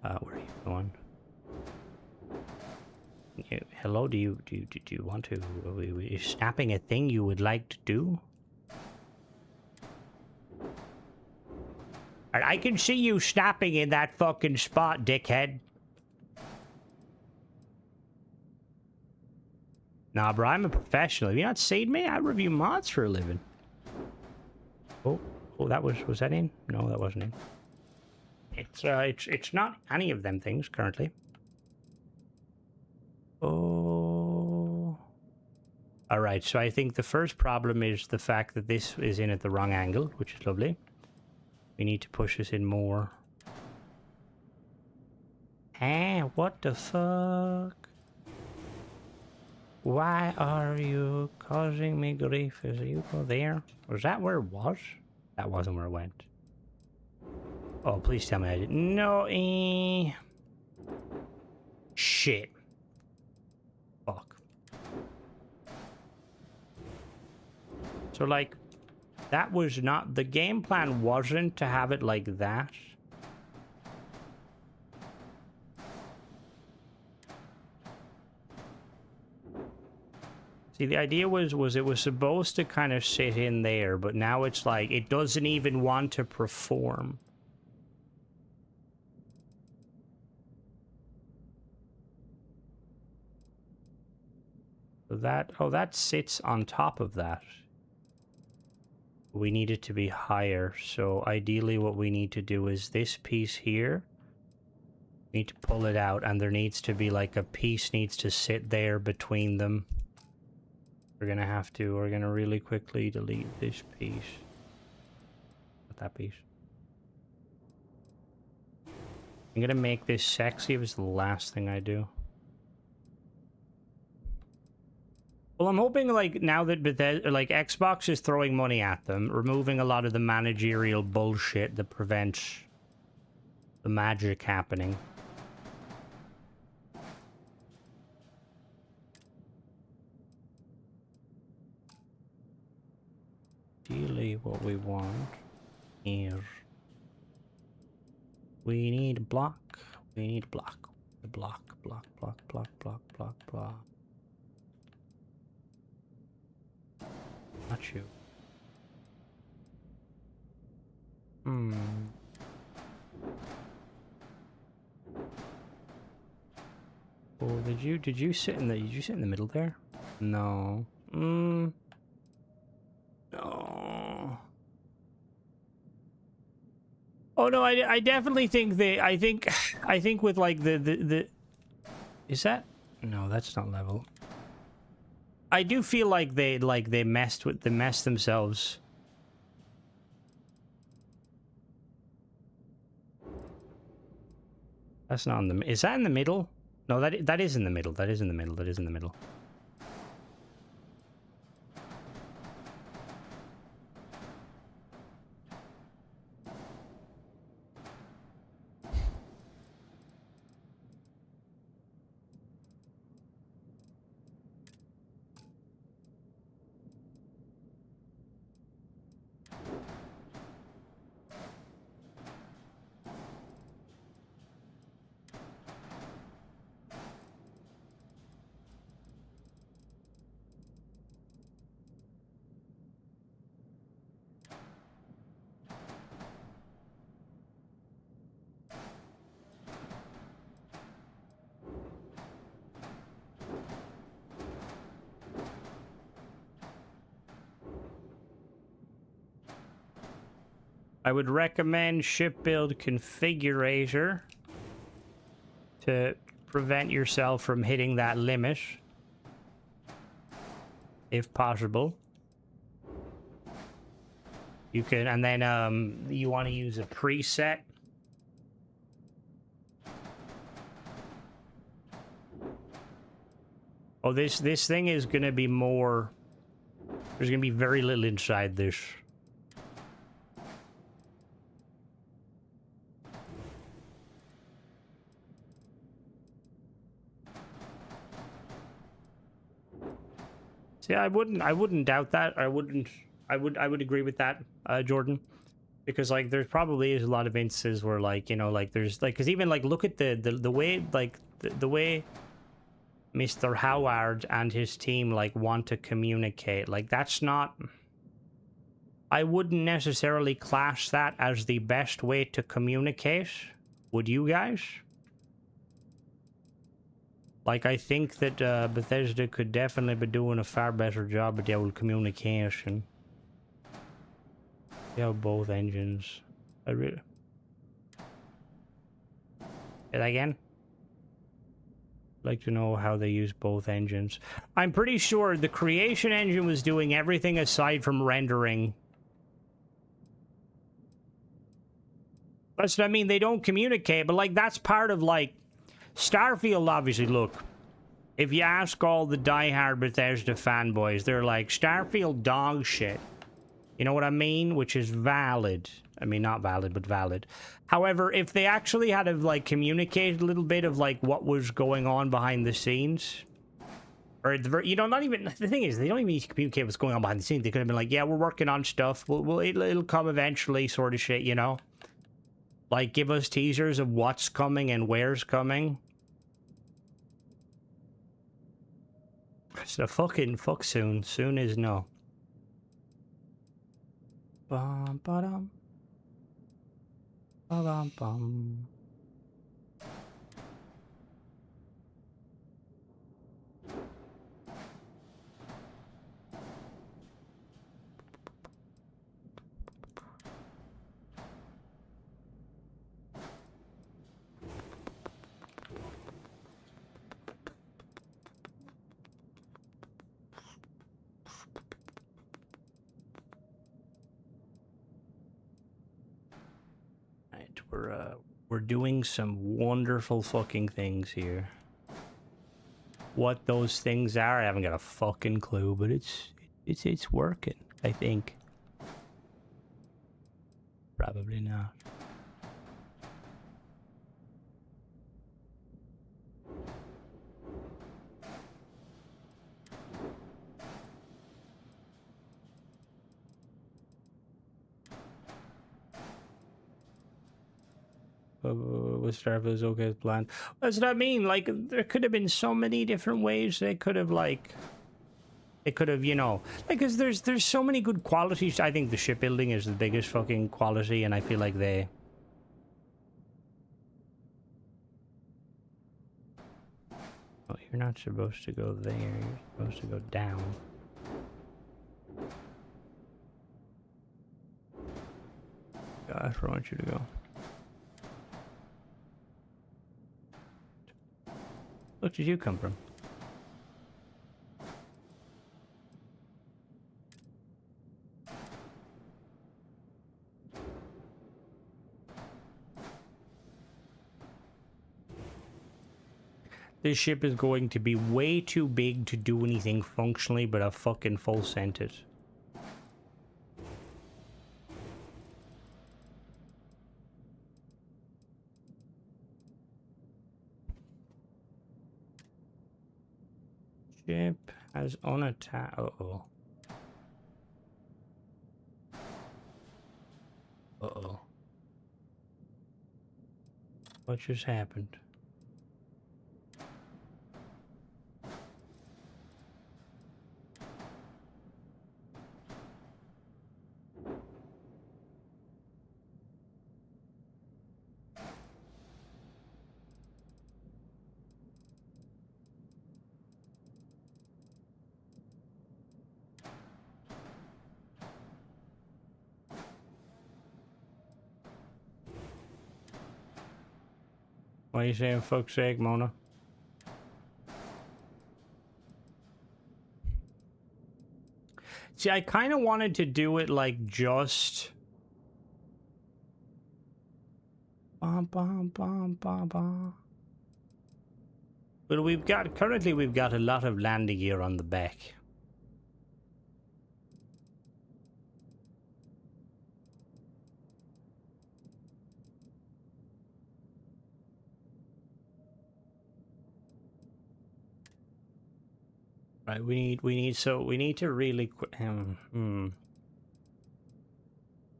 Where are you going? Hello, do you want to... Is snapping a thing you would like to do? I can see you snapping in that fucking spot, dickhead. Nah, bro, I'm a professional. Have you not seen me? I review mods for a living. Oh, that was that in? No, that wasn't in. It's not any of them things currently. Oh. All right, so I think the first problem is the fact that this is in at the wrong angle, which is lovely. We need to push this in more. Ah, what the fuck? Why are you causing me grief? Is you go there? Was that where it was? That wasn't where it went. Oh, please tell me I didn't. No, Shit. Fuck. So, like, that was not... The game plan wasn't to have it like that. See, the idea was it was supposed to kind of sit in there, but now it's like, it doesn't even want to perform. So that... Oh, that sits on top of that. We need it to be higher, so ideally what we need to do is this piece here. We need to pull it out, and there needs to be like a piece needs to sit there between them. We're gonna really quickly delete this piece. Not that piece. I'm gonna make this sexy if it's the last thing I do. Well, I'm hoping, like, now that Bethesda, like, Xbox is throwing money at them, removing a lot of the managerial bullshit that prevents the magic happening. Ideally, what we want is we need a block. We need a block. The block. Not you. Oh, did you sit in the middle there? No. No. Oh no, I definitely think I think with like the is that? No, that's not level. I do feel like they messed themselves. That's not in the... Is that in the middle? No, that is in the middle. That is in the middle. That is in the middle. I would recommend ship build configurator to prevent yourself from hitting that limit, if possible. You can, and then you want to use a preset. Oh, this thing is gonna be more. There's gonna be very little inside this. See, I wouldn't doubt that. I would agree with that, Jordan, because like there probably is a lot of instances where, like, you know, like there's like, because even like look at the way, like the way Mr. Howard and his team like want to communicate, like that's not... I wouldn't necessarily class that as the best way to communicate. Would you guys? Like, I think that Bethesda could definitely be doing a far better job with the old communication. Yeah, both engines. I really... Say that again? I'd like to know how they use both engines. I'm pretty sure the creation engine was doing everything aside from rendering. That's what I mean. They don't communicate, but like that's part of like... Starfield, obviously, look, if you ask all the diehard Bethesda fanboys, they're like, Starfield dog shit. You know what I mean? Which is valid. I mean, not valid, but valid. However, if they actually had to, like, communicate a little bit of, like, what was going on behind the scenes, Or you know, not even the thing is, they don't even need to communicate what's going on behind the scenes. They could have been like, "Yeah, we're working on stuff. It'll come eventually," sort of shit. You know, like give us teasers of what's coming and where's coming. So fuck soon. Soon is no. Bum ba-dum. Ba-bum bum. We're doing some wonderful fucking things here. What those things are, I haven't got a fucking clue, but it's working, I think. Probably not. With Starfield is okay as planned. That's what I mean. Like, there could have been so many different ways they could have, like, it could have, you know, like, because there's so many good qualities. I think the shipbuilding is the biggest fucking quality, and I feel like they. Oh, you're not supposed to go there. You're supposed to go down. Gosh, where I want you to go. Where did you come from? This ship is going to be way too big to do anything functionally but a fucking full sentence. Ship has unattacked. Uh-oh. Uh-oh. What just happened? Why are you saying fuck's sake, Mona? See, I kind of wanted to do it like just... Bum, bum, bum, bum, bum. But currently we've got a lot of landing gear on the back. Right, we need to really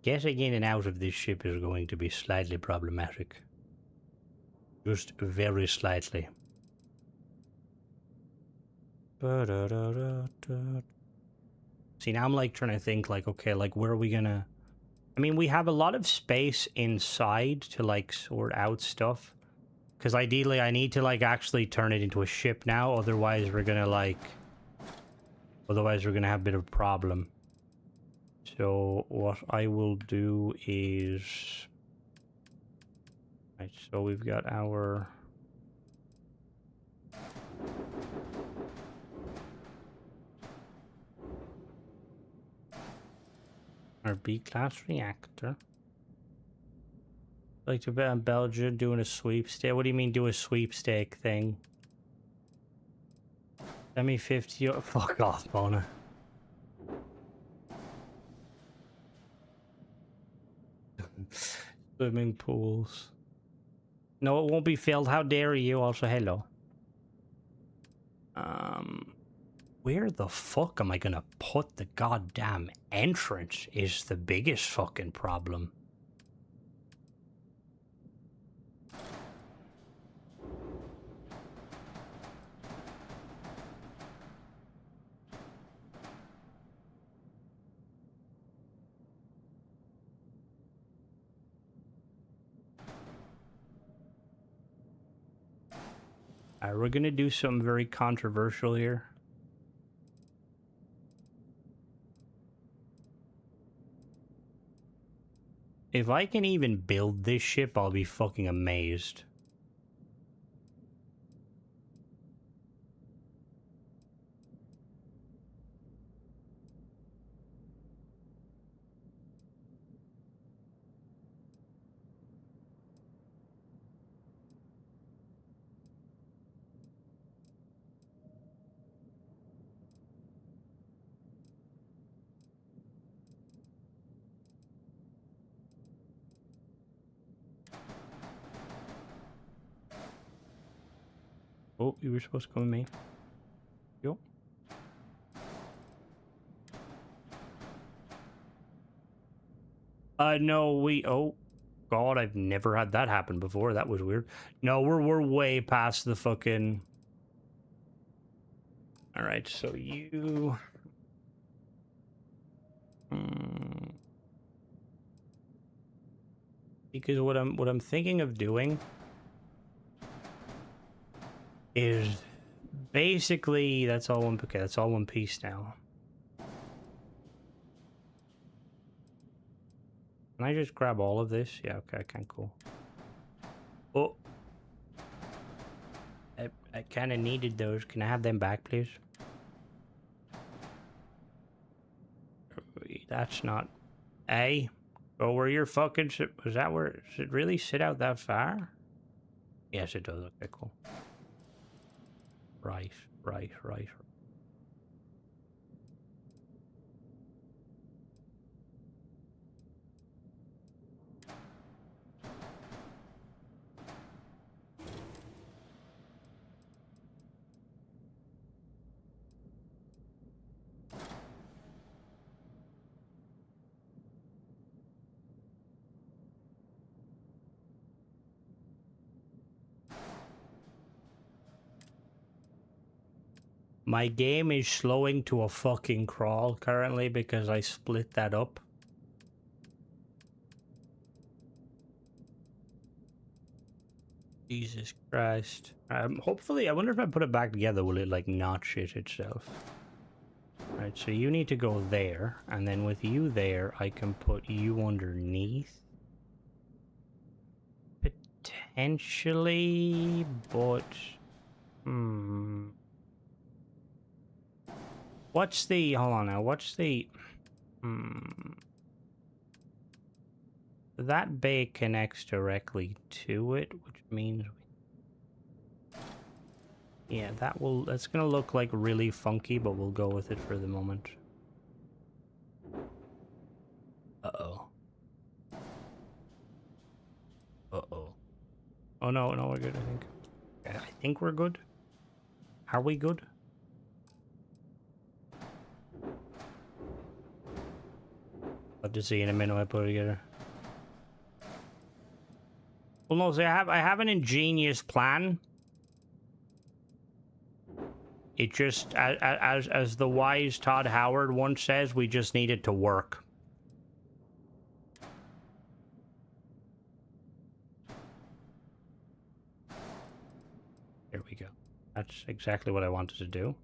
Getting in and out of this ship is going to be slightly problematic. Just very slightly. See, now I'm like trying to think like, okay, like where are we gonna... I mean, we have a lot of space inside to like sort out stuff. Because ideally I need to like actually turn it into a ship now, otherwise we're gonna like... Otherwise we're gonna have a bit of a problem. So what I will do is... Right, so we've got our... Our B-class reactor. Like to bet on Belgium doing a sweepstake. What do you mean do a sweepstake thing? Send me 50. Fuck off, Mona. Swimming pools. No, it won't be filled. How dare you? Also, hello. Where the fuck am I gonna put the goddamn entrance is the biggest fucking problem. Alright, we're gonna do something very controversial here. If I can even build this ship, I'll be fucking amazed. Oh, you were supposed to come with me. Yo. No, oh, God, I've never had that happen before. That was weird. No, we're way past the fucking... Alright, so you... Because what I'm thinking of doing is basically that's all one. Okay, that's all one piece now. Can I just grab all of this? Yeah, okay, I can. Cool. Oh, I kind of needed those. Can I have them back, please? That's not a. Oh, where your fucking was that? Where does it really sit out that far? Yes, it does. Okay, cool. Right. My game is slowing to a fucking crawl currently because I split that up. Jesus Christ. Hopefully, I wonder if I put it back together, will it like not shit itself? Right, so you need to go there, and then with you there, I can put you underneath. Potentially, but... What's the... Hold on now, what's the... That bay connects directly to it, which means... Yeah, that's gonna look like really funky, but we'll go with it for the moment. Uh-oh. Uh-oh. Oh no, we're good, I think. I think we're good. Are we good? I'll just see in a minute when I put it together. Well, no, see, I have an ingenious plan. It just, as the wise Todd Howard once says, we just need it to work. Here we go. That's exactly what I wanted to do.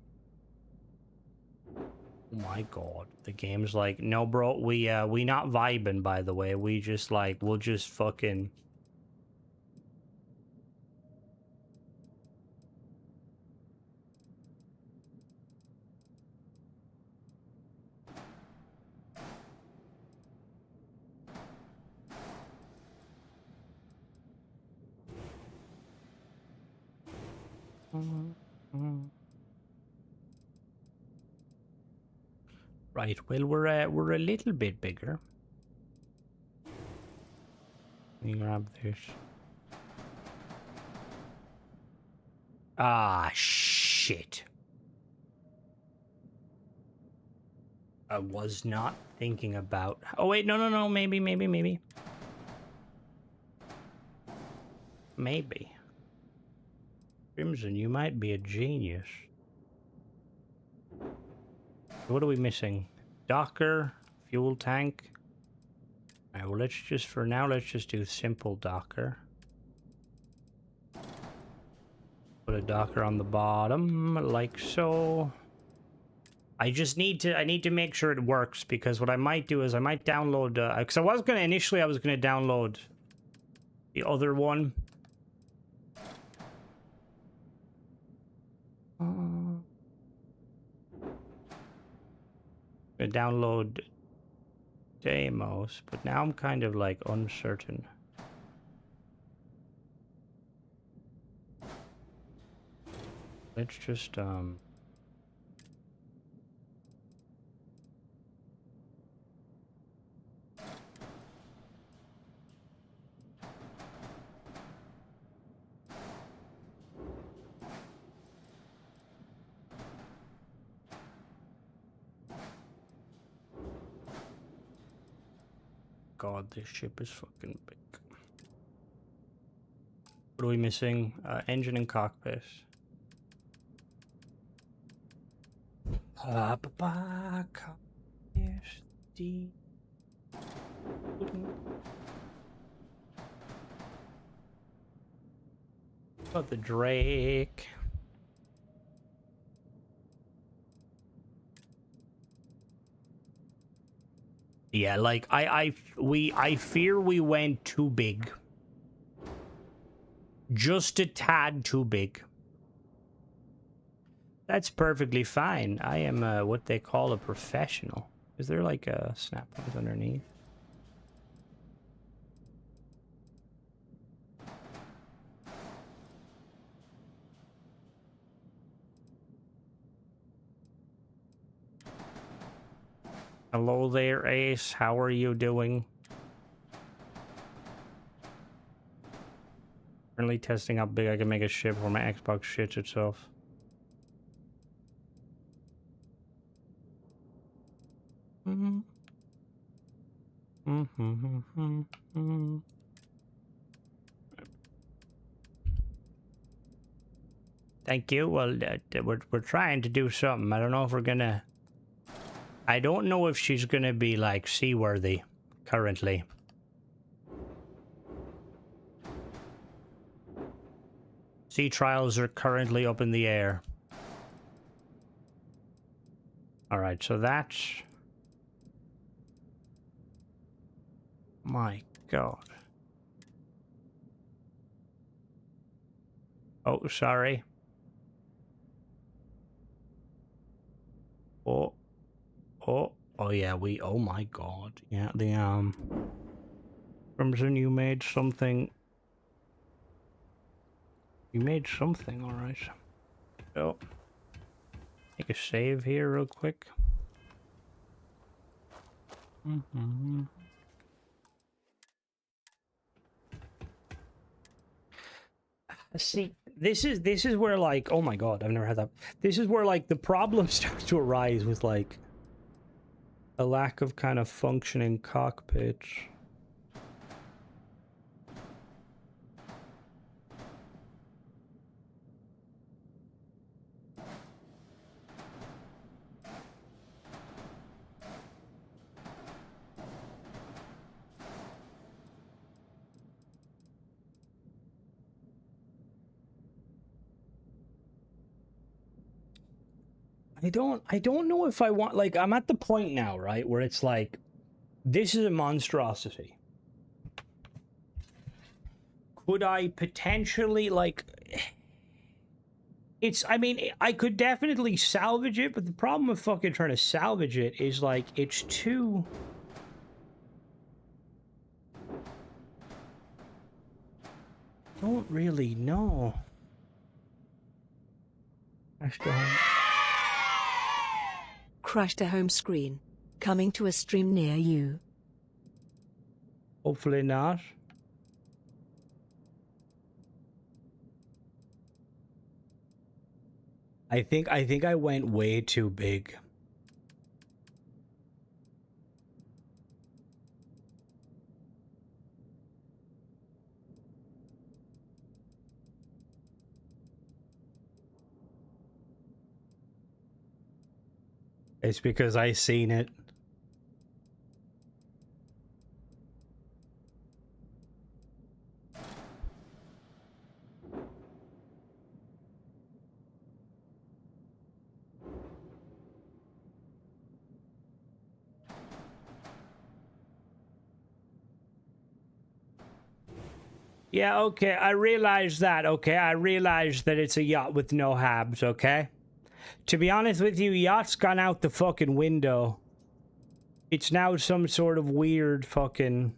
Oh my God, the game's like, no, bro, we not vibing. By the way, we just like, we'll just fucking. Right, well, we're a little bit bigger. Let me grab this. Ah, shit. I was not thinking about... Oh, wait, no. Maybe. Maybe. Crimson, you might be a genius. What are we missing? Docker, fuel tank. Alright, well, let's just, for now, let's just do simple Docker. Put a Docker on the bottom, like so. I need to make sure it works, because what I might do is I might download, because initially I was gonna download the other one. Gonna download demos, but now I'm kind of like uncertain. Let's just God, this ship is fucking big. What are we missing? Engine and cockpit. Cockpit. Got the Drake. Yeah, like I fear we went too big. Just a tad too big. That's perfectly fine. I am what they call a professional. Is there like a snap button underneath? Hello there, Ace. How are you doing? Currently testing how big I can make a ship where my Xbox shits itself. Thank you. Well, we're trying to do something. I don't know if we're gonna... I don't know if she's gonna be, like, seaworthy currently. Sea trials are currently up in the air. Alright, so that's... My God. Oh, sorry. Oh yeah, oh my God. Yeah, the, Crimson, you made something. You made something, alright. So, make a save here real quick. See, this is where, like, oh my God, I've never had that. This is where, like, the problem starts to arise with, like, a lack of kind of functioning cockpits. I don't know if I want, like, I'm at the point now, right, where it's like, this is a monstrosity. Could I potentially, like, I mean, I could definitely salvage it, but the problem with fucking trying to salvage it is, like, it's too... I don't really know. Crashed a home screen. Coming to a stream near you. Hopefully not. I think I went way too big. It's because I seen it. Yeah, okay, I realize that, okay? I realize that it's a yacht with no habs, okay? To be honest with you, yacht's gone out the fucking window. It's now some sort of weird fucking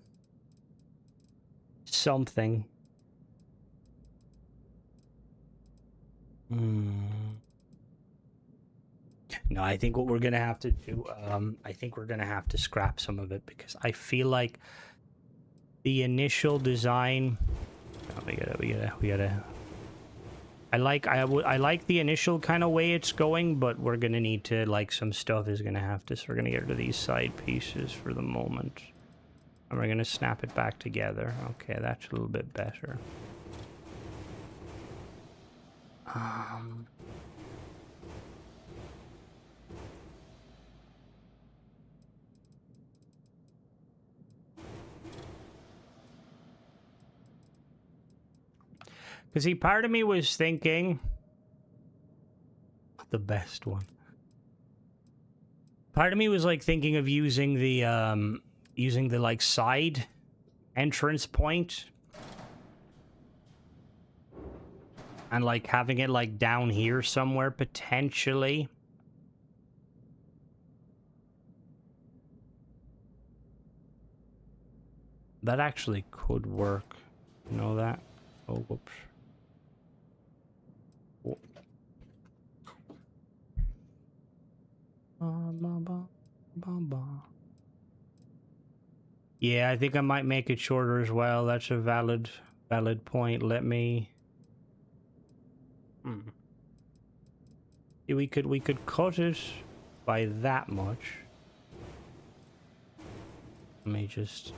something. No, I think what we're gonna have to do, I think we're gonna have to scrap some of it because I feel like the initial design. Oh, we gotta. I like the initial kind of way it's going, but we're gonna need to, like, some stuff is gonna have to. So we're gonna get rid of these side pieces for the moment, and we're gonna snap it back together. Okay, that's a little bit better. Because see, part of me was thinking the best one. Part of me was like thinking of using the like side entrance point and like having it like down here somewhere potentially. That actually could work. You know that? Oh, whoops. Oh. Yeah, I think I might make it shorter as well. That's a valid point. Let me. We could cut it by that much. Let me just.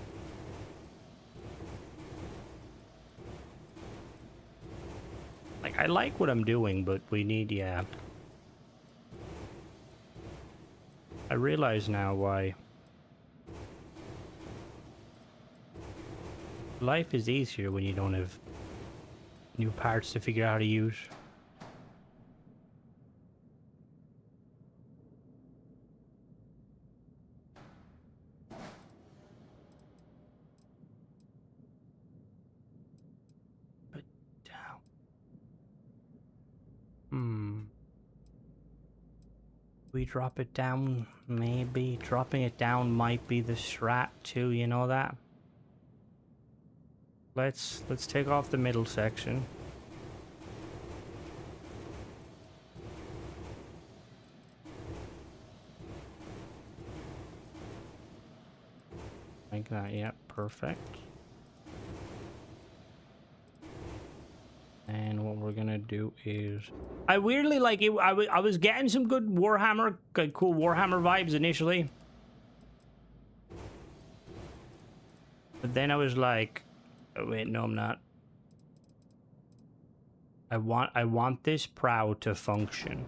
Like, I like what I'm doing, but we need, yeah. I realize now why. Life is easier when you don't have new parts to figure out how to use. But down. We drop it down, maybe. Dropping it down might be the strat too, you know that? Let's take off the middle section. Like that, yeah, perfect. And what we're gonna do is, I weirdly like it. I was getting some good Warhammer, cool Warhammer vibes initially, but then I was like, oh, wait, no, I'm not. I want this prow to function.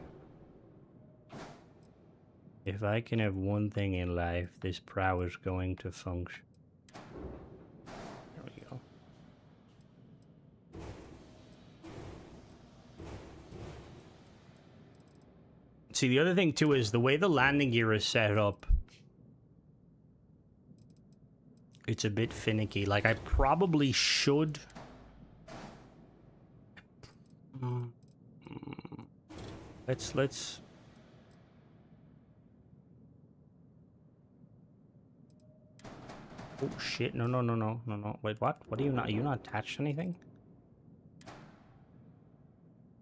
If I can have one thing in life, this prow is going to function. There we go. See, the other thing too is the way the landing gear is set up. It's a bit finicky. Like, I probably should. Let's. Oh shit! No. Wait, what? What are you not? Are you not attached to anything?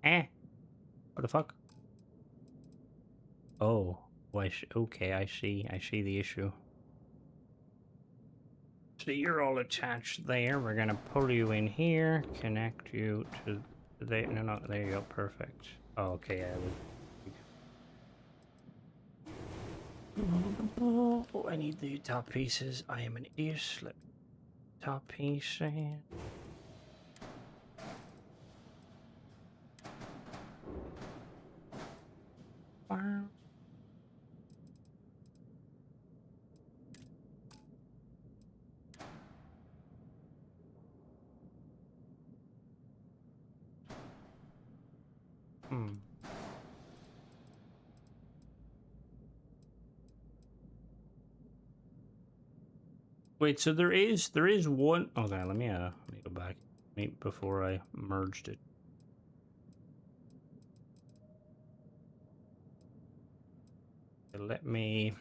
What the fuck? Oh, okay. I see. I see the issue. So you're all attached there. We're gonna pull you in here, connect you to there. No, there you go. Perfect. Oh, okay. Oh, I need the top pieces. I am an idiot. Slip top piece in. Wait, so there is one. Okay, let me go back before I merged it. Let me.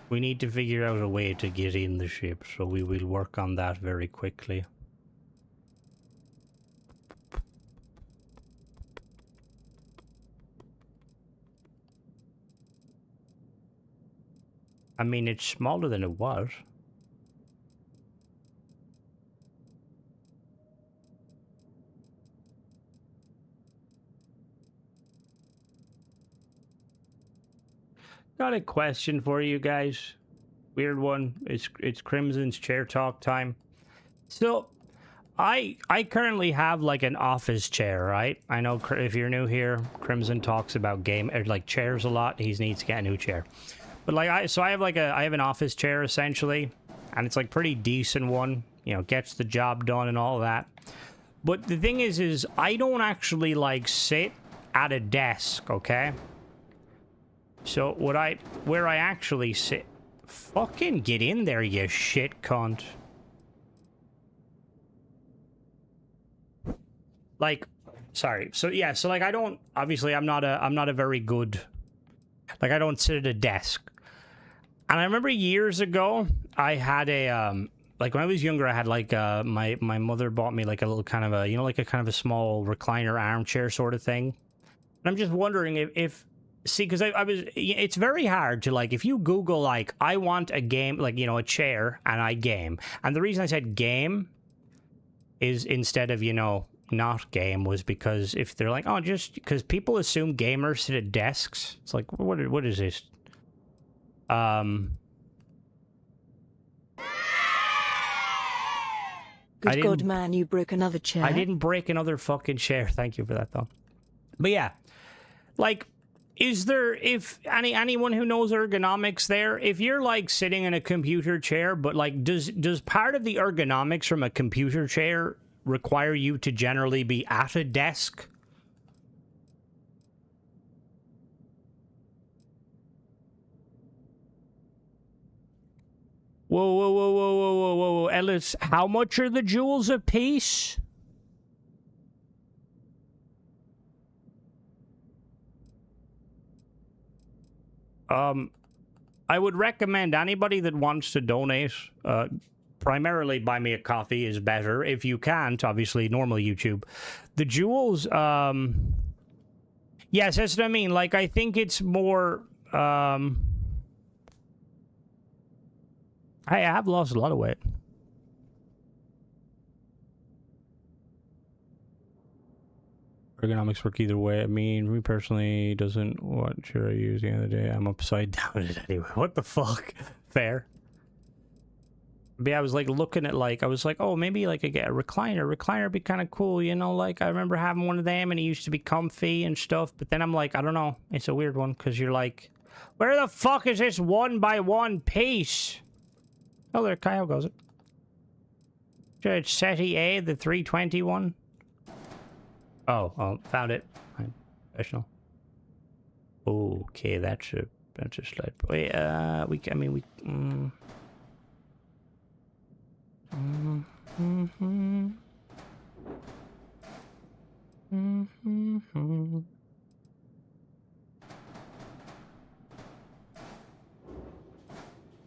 We need to figure out a way to get in the ship, so we will work on that very quickly. I mean, it's smaller than it was. Got a question for you guys. Weird one. It's Crimson's chair talk time. So, I currently have like an office chair, right? I know if you're new here, Crimson talks about like chairs a lot. He needs to get a new chair. But like I have an office chair essentially, and it's like pretty decent one. You know, gets the job done and all of that. But the thing is I don't actually like sit at a desk, okay? So where I actually sit, fucking get in there, you shit cunt. Like, sorry. So yeah, so like I don't, obviously I'm not a very good, like I don't sit at a desk. And I remember years ago, I had a, like when I was younger, I had like, my mother bought me like a little kind of a, you know, like a kind of a small recliner armchair sort of thing. And I'm just wondering if see, because I was, it's very hard to like, if you Google like, I want a game, like, you know, a chair and I game. And the reason I said game is instead of, you know, not game was because if they're like, oh, just because people assume gamers sit at desks. It's like, what is this? Good God, man, you broke another chair. I didn't break another fucking chair. Thank you for that, though. But yeah, like, is there, if anyone who knows ergonomics there, if you're like sitting in a computer chair, but like, does part of the ergonomics from a computer chair require you to generally be at a desk? Whoa, whoa, whoa, whoa, whoa, whoa, whoa, Ellis, how much are the jewels a piece? I would recommend anybody that wants to donate, primarily buy me a coffee is better. If you can't, obviously, normal YouTube. The jewels, yes, that's what I mean. Like, I think it's more, I have lost a lot of weight. Ergonomics work either way. I mean, me personally, doesn't what should I use the end of the day? I'm upside down it anyway. What the fuck? Fair. But yeah, I was like looking at like, I was like, oh, maybe like I get a recliner. Recliner would be kind of cool, you know? Like I remember having one of them and it used to be comfy and stuff. But then I'm like, I don't know. It's a weird one because you're like, where the fuck is this 1x1 piece? Oh, there Taiyo goes it. It's SETI A, the 321. Oh, found it. I'm professional. Okay, that's a slight. Wait, I mean, we.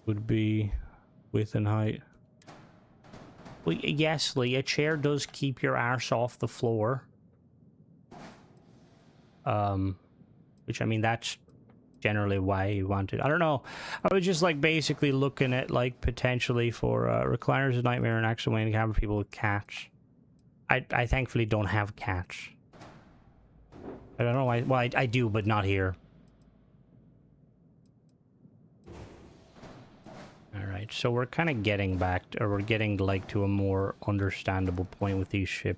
Would be width and height. Well, yes, Lee, a chair does keep your arse off the floor. Which I mean, that's generally why you want it. I don't know. I was just like basically looking at like potentially for recliners, a nightmare, and actually waiting to have people with cats. I thankfully don't have cats. I don't know why. Well, I do, but not here. All right, so we're kind of getting back, or we're getting like to a more understandable point with the ship.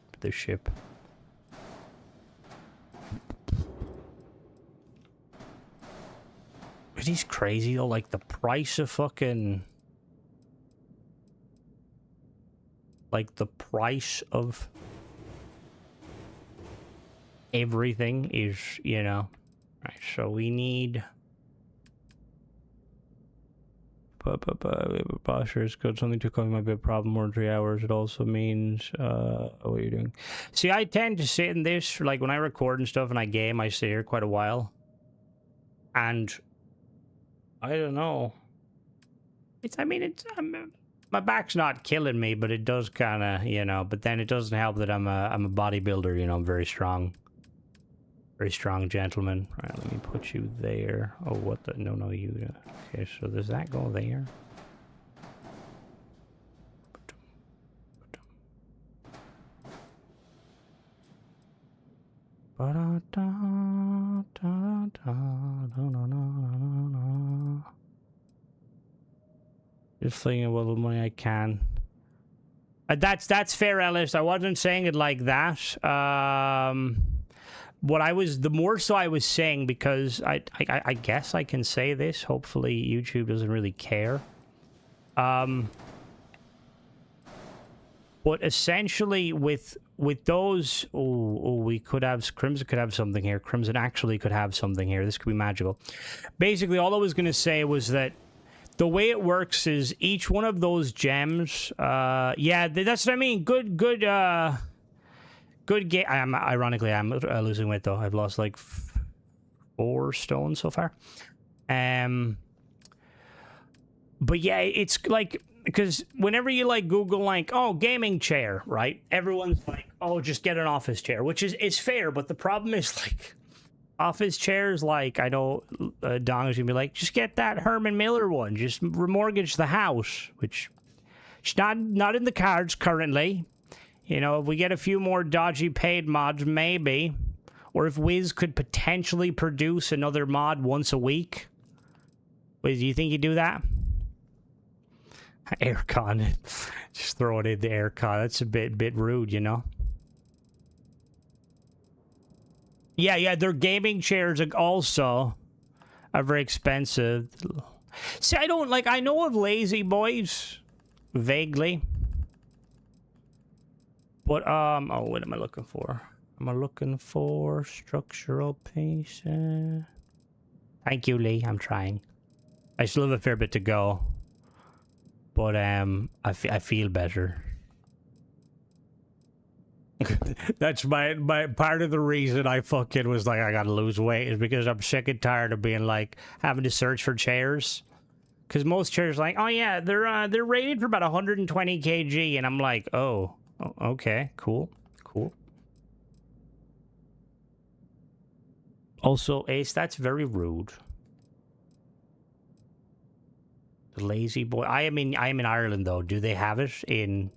It is crazy though, like the price of fucking, like the price of everything is, you know. Right, so we need... Posture is good. Something to cause might be a problem more than 3 hours. It also means, what are you doing? See, I tend to sit in this, like, when I record and stuff and I game, I sit here quite a while. And... I don't know. My back's not killing me, but it does kind of, you know, but then it doesn't help that I'm a bodybuilder, you know, I'm very strong. Very strong gentleman. All right, let me put you there. Oh, what the? No, you. Okay, so does that go there? Just thinking what little money I can. That's fair, Ellis. I wasn't saying it like that. What I was, the more so I was saying, because I guess I can say this. Hopefully YouTube doesn't really care. But essentially with those, we could have, Crimson could have something here. Crimson actually could have something here. This could be magical. Basically, all I was going to say was that the way it works is each one of those gems, yeah, that's what I mean. Good game. Ironically, I'm losing weight though. I've lost like 4 stones so far. But yeah, it's like, because whenever you like Google like, oh, gaming chair, right? Everyone's like, oh, just get an office chair, which is fair. But the problem is like, office chairs, like, I know Dong is gonna be like, just get that Herman Miller one, just remortgage the house, which it's not in the cards currently. You know, if we get a few more dodgy paid mods, maybe, or if Wiz could potentially produce another mod once a week. Wiz, do you think you do that? Aircon, just throw it in the aircon. That's a bit rude, you know. Yeah, their gaming chairs also are very expensive. See, I don't, like, I know of Lazy Boys, vaguely. But, oh, what am I looking for? Am I looking for structural piece? Thank you, Lee, I'm trying. I still have a fair bit to go. But, I feel better. That's my part of the reason I fucking was like, I gotta lose weight is because I'm sick and tired of being like having to search for chairs. Because most chairs like, oh yeah, they're rated for about 120 kg, and I'm like, oh, okay, cool. Also, Ace, that's very rude. The Lazy Boy. I am in Ireland though. Do they have it in?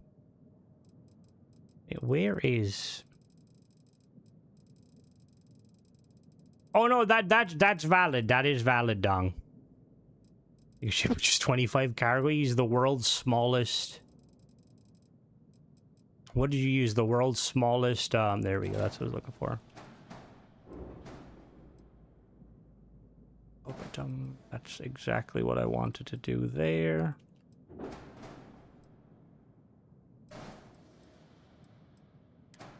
Where is? Oh no, that's valid. That is valid, Dong. You ship just 25 cargo. Use the world's smallest. What did you use? The world's smallest. There we go. That's what I was looking for. Oh, but that's exactly what I wanted to do there.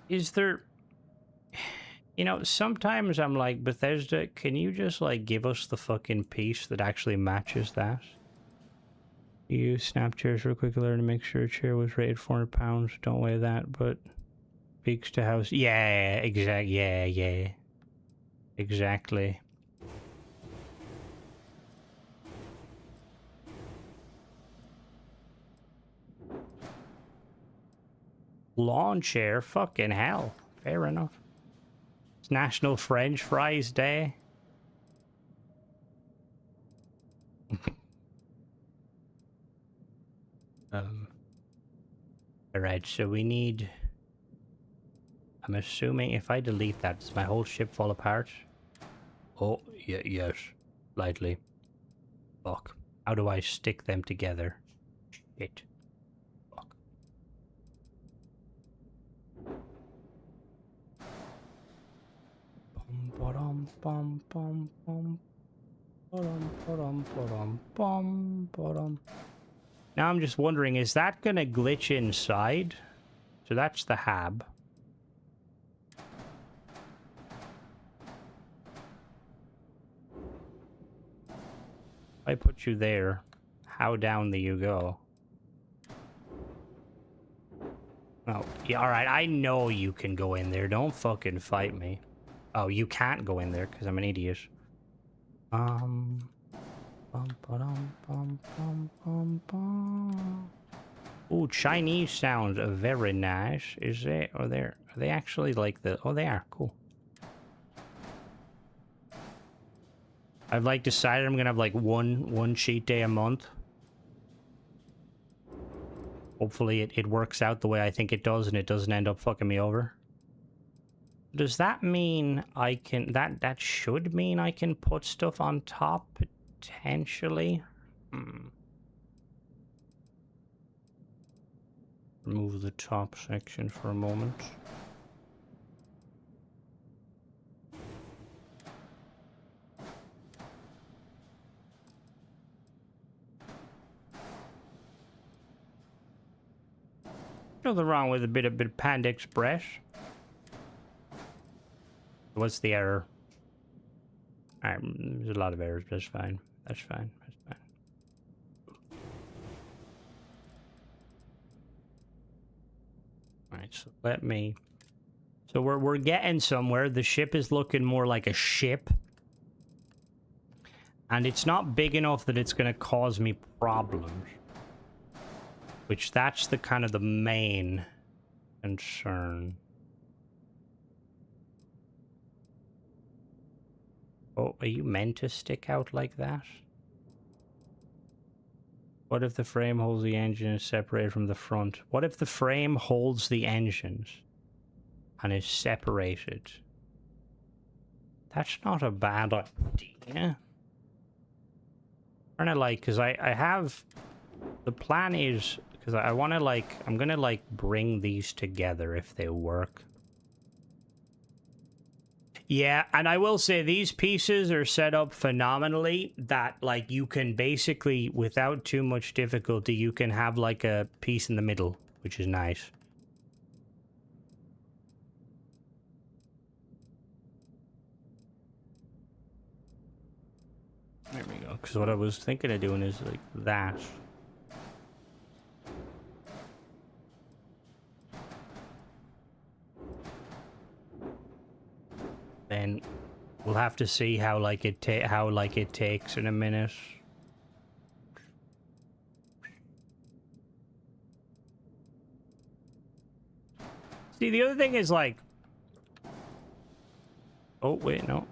Is there, you know, sometimes I'm like, Bethesda, can you just like give us the fucking piece that actually matches that? You snap chairs real quick, learn to make sure a chair was rated 400 pounds. Don't weigh that, but speaks to house. Yeah, exactly. Lawn chair, fucking hell. Fair enough. It's National French Fries Day. Alright, so we need... I'm assuming if I delete that, does my whole ship fall apart? Oh, yeah, yes. Slightly. Fuck. How do I stick them together? Shit. Now I'm just wondering, is that gonna glitch inside? So that's the hab. I put you there, how down do you go? Oh, yeah, alright, I know you can go in there. Don't fucking fight me. Oh, you can't go in there because I'm an idiot. Bum, ba-dum, bum, bum, bum, bum. Ooh, Chinese sounds very nice. Is they, are they actually like the, oh, they are, cool. I've like decided I'm gonna have like one cheat day a month. Hopefully it works out the way I think it does and it doesn't end up fucking me over. Does that mean I can... That should mean I can put stuff on top, potentially? Remove the top section for a moment. Nothing wrong with a bit of Panda Express. What's the error? Alright, there's a lot of errors, but that's fine. That's fine. That's fine. Alright, so let me... So we're getting somewhere. The ship is looking more like a ship. And it's not big enough that it's going to cause me problems. Which that's the kind of the main concern. Oh, are you meant to stick out like that? What if the frame holds the engine and is separated from the front? What if the frame holds the engines and is separated? That's not a bad idea. I'm trying to like, because I have... The plan is... Because I want to like... I'm going to like bring these together if they work. Yeah, and I will say these pieces are set up phenomenally that, like, you can basically, without too much difficulty, you can have, like, a piece in the middle, which is nice. There we go, because what I was thinking of doing is, like, that. Then we'll have to see how like it takes in a minute. See, the other thing is like, oh wait, no.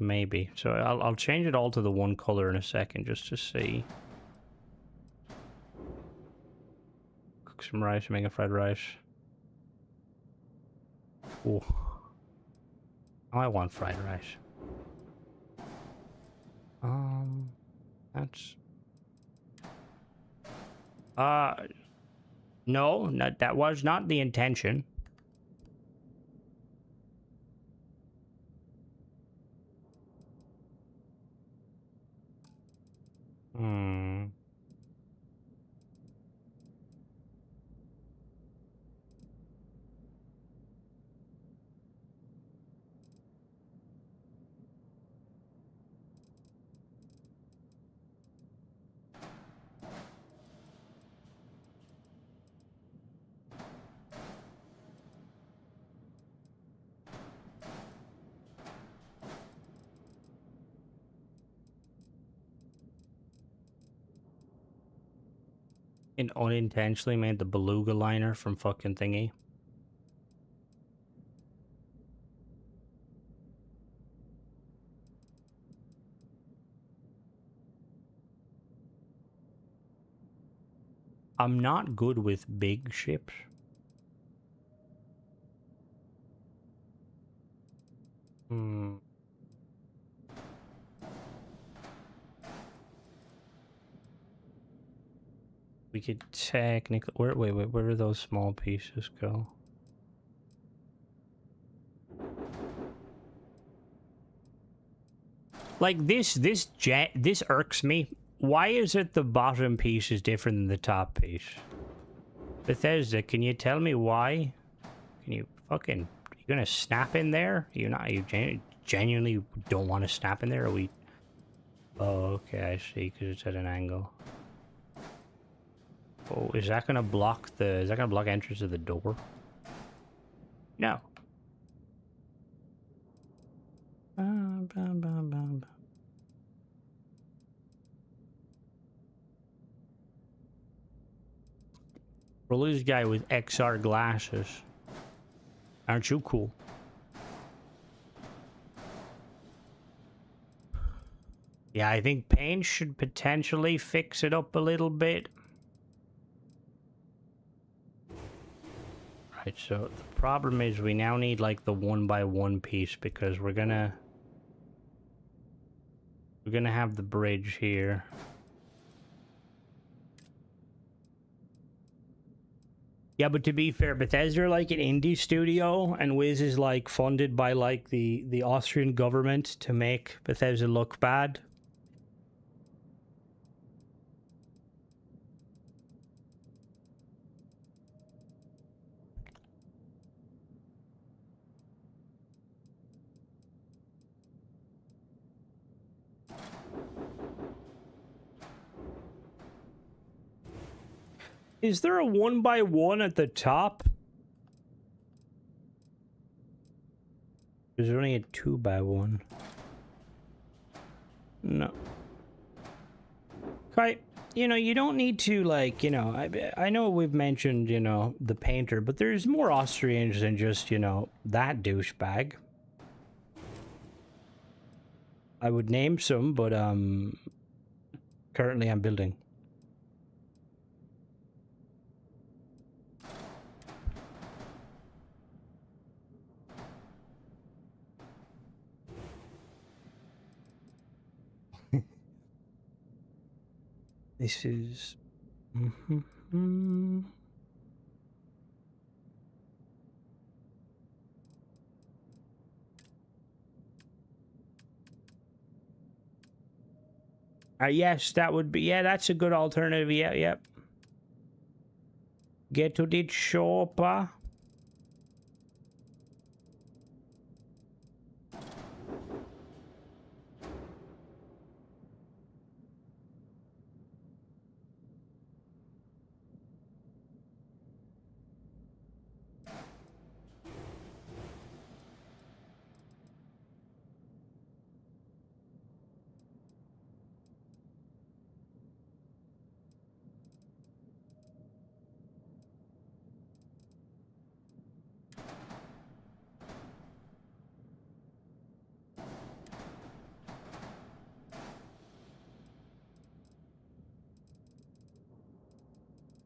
Maybe. So I'll change it all to the one color in a second just to see. Cook some rice, make a fried rice. Oh. I want fried rice. That's... No, that was not the intention. It unintentionally made the beluga liner from fucking thingy. I'm not good with big ships. We could technically... Wait, where do those small pieces go? Like, this irks me. Why is it the bottom piece is different than the top piece? Bethesda, can you tell me why? Can you fucking... You gonna snap in there? You genuinely don't want to snap in there? Are we... Oh, okay, I see, because it's at an angle. Oh, is that gonna block the... Is that gonna block entrance to the door? No. Bum, bum, bum, bum. Well, this guy with XR glasses. Aren't you cool? Yeah, I think paint should potentially fix it up a little bit. Right, so the problem is we now need like the 1x1 piece because we're gonna have the bridge here. Yeah, but to be fair, Bethesda are like an indie studio, and Wiz is like funded by like the Austrian government to make Bethesda look bad. Is there a 1x1 at the top? Is there only a 2x1? No. Okay, you know, you don't need to, like, you know, I know we've mentioned, you know, the painter, but there's more Austrians than just, you know, that douchebag. I would name some, but, currently I'm building. This is... yes, that would be... Yeah, that's a good alternative. Yeah, yep. Get to the chopper.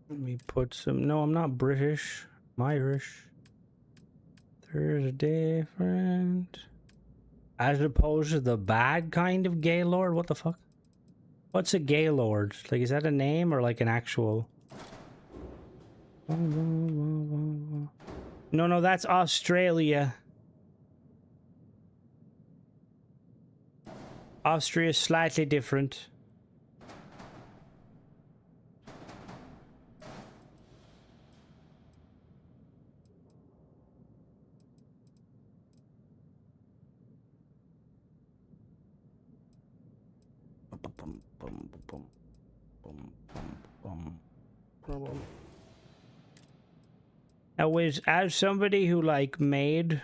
Let me put some... No, I'm not British. I'm Irish. There's a different... As opposed to the bad kind of Gaylord? What the fuck? What's a Gaylord? Like, is that a name or like an actual... No, no, that's Australia. Austria is slightly different. Now, as somebody who like made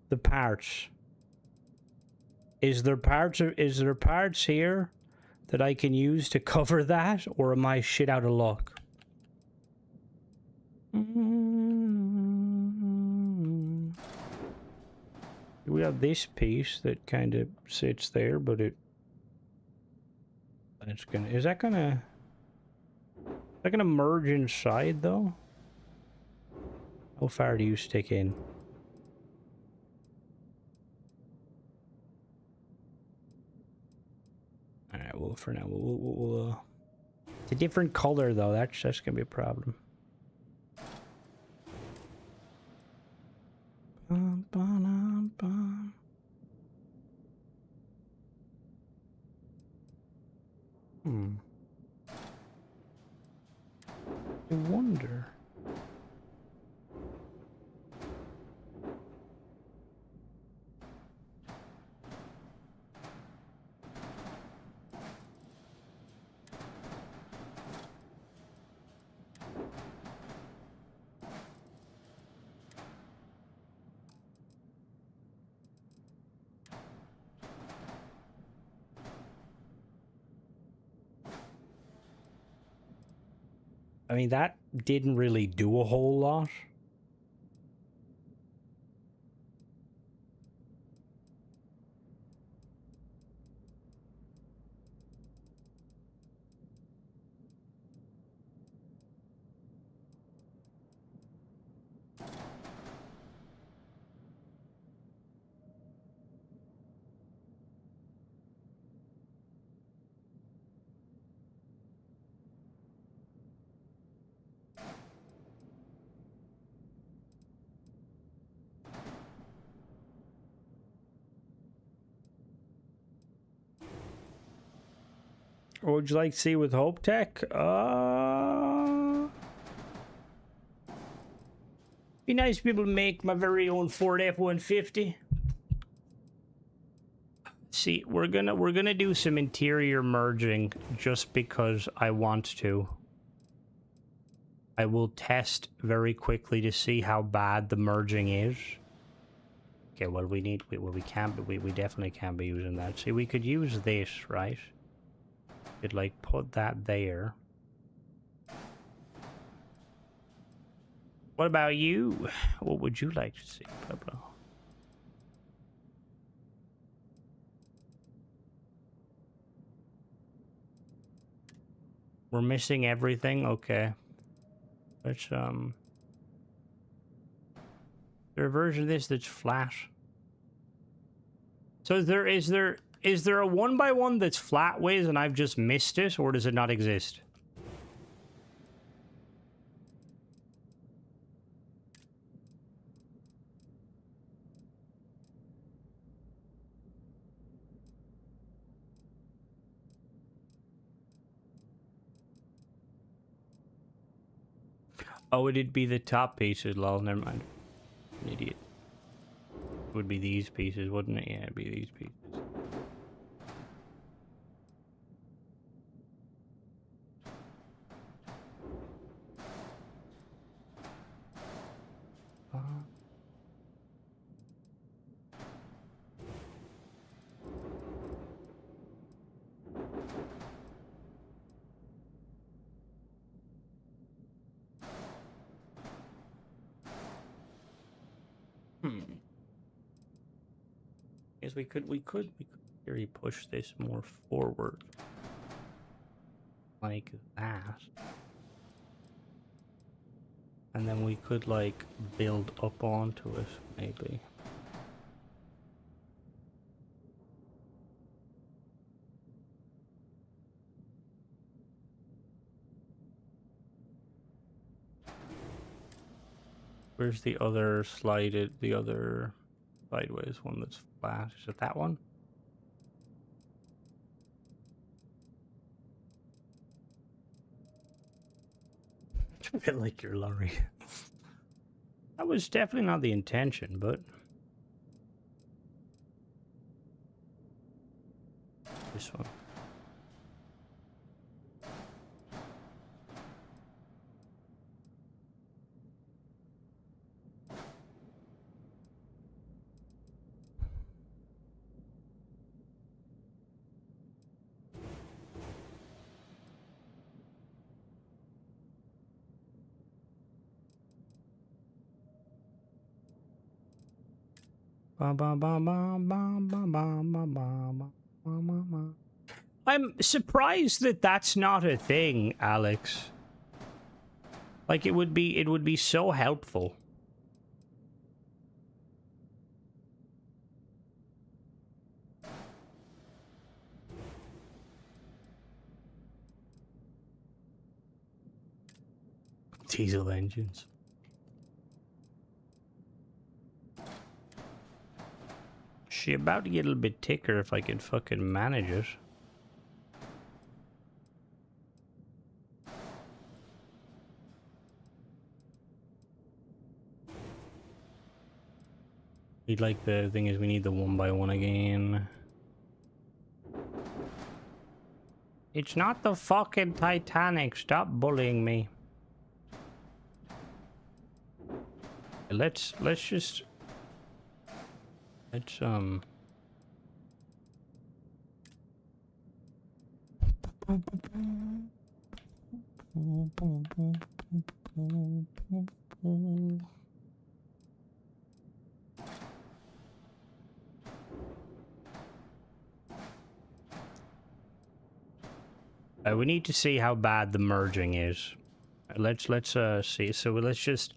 the parts, is there parts here that I can use to cover that, or am I shit out of luck? We have this piece that kind of sits there, but that's gonna... Is that gonna merge inside though? How far do you stick in? All right, well, for now, we'll it's a different color though. That's gonna be a problem. I wonder. I mean, that didn't really do a whole lot. What would you like to see with Hope Tech? Be nice to be able to make my very own Ford F-150. See, we're gonna do some interior merging just because I want to. I will test very quickly to see how bad the merging is. Okay, well we can't, we definitely can't be using that. See, we could use this, right? Could like put that there. What about you? What would you like to see, Pablo? We're missing everything? Okay. Let's, there a version of this that's flat? So is there a 1x1 that's flat ways and I've just missed it, or does it not exist? Oh, it'd be the top pieces, lol, never mind. An idiot. It would be these pieces, wouldn't it? Yeah, it'd be these pieces. Yes, we could really push this more forward. Like that. And then we could like build up onto it, maybe. Where's the other sideways one that's flat? Is it that one? A bit like your lorry. That was definitely not the intention, but this one. I'm surprised that that's not a thing, Alex. Like it would be so helpful. Diesel engines. She about to get a little bit thicker if I could fucking manage it. We'd like the thing is we need the 1x1 again. It's not the fucking Titanic. Stop bullying me. Let's just We need to see how bad the merging is. Let's see. So let's just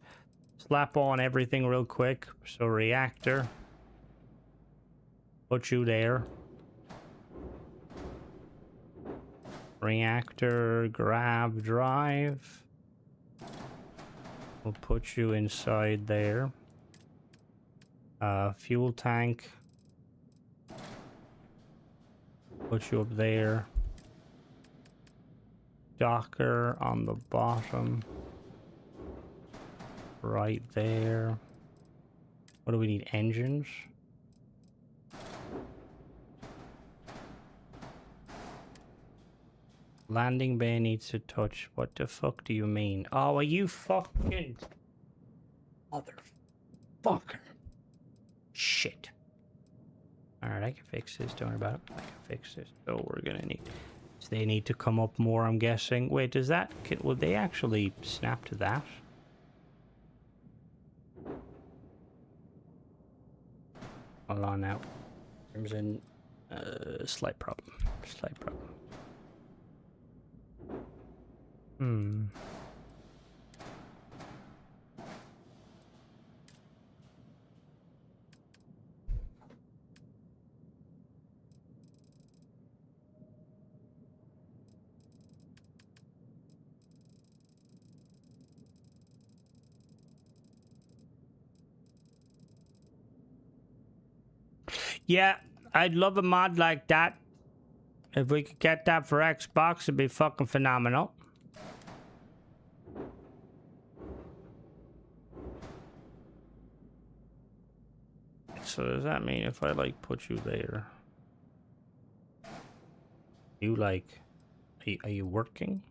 slap on everything real quick. So reactor, put you there. Reactor, grab drive. We'll put you inside there. Fuel tank. Put you up there. Docker on the bottom. Right there. What do we need? Engines? Landing bay needs to touch. What the fuck do you mean? Oh, are you fucking motherfucker? Shit. Alright, I can fix this. Don't worry about it. I can fix this. So we're gonna need... So they need to come up more, I'm guessing. Wait, does that... Will they actually snap to that? Hold on now. There's a slight problem. Slight problem. Yeah, I'd love a mod like that. If we could get that for Xbox, it'd be fucking phenomenal. So does that mean if I like put you there, you like, are you working?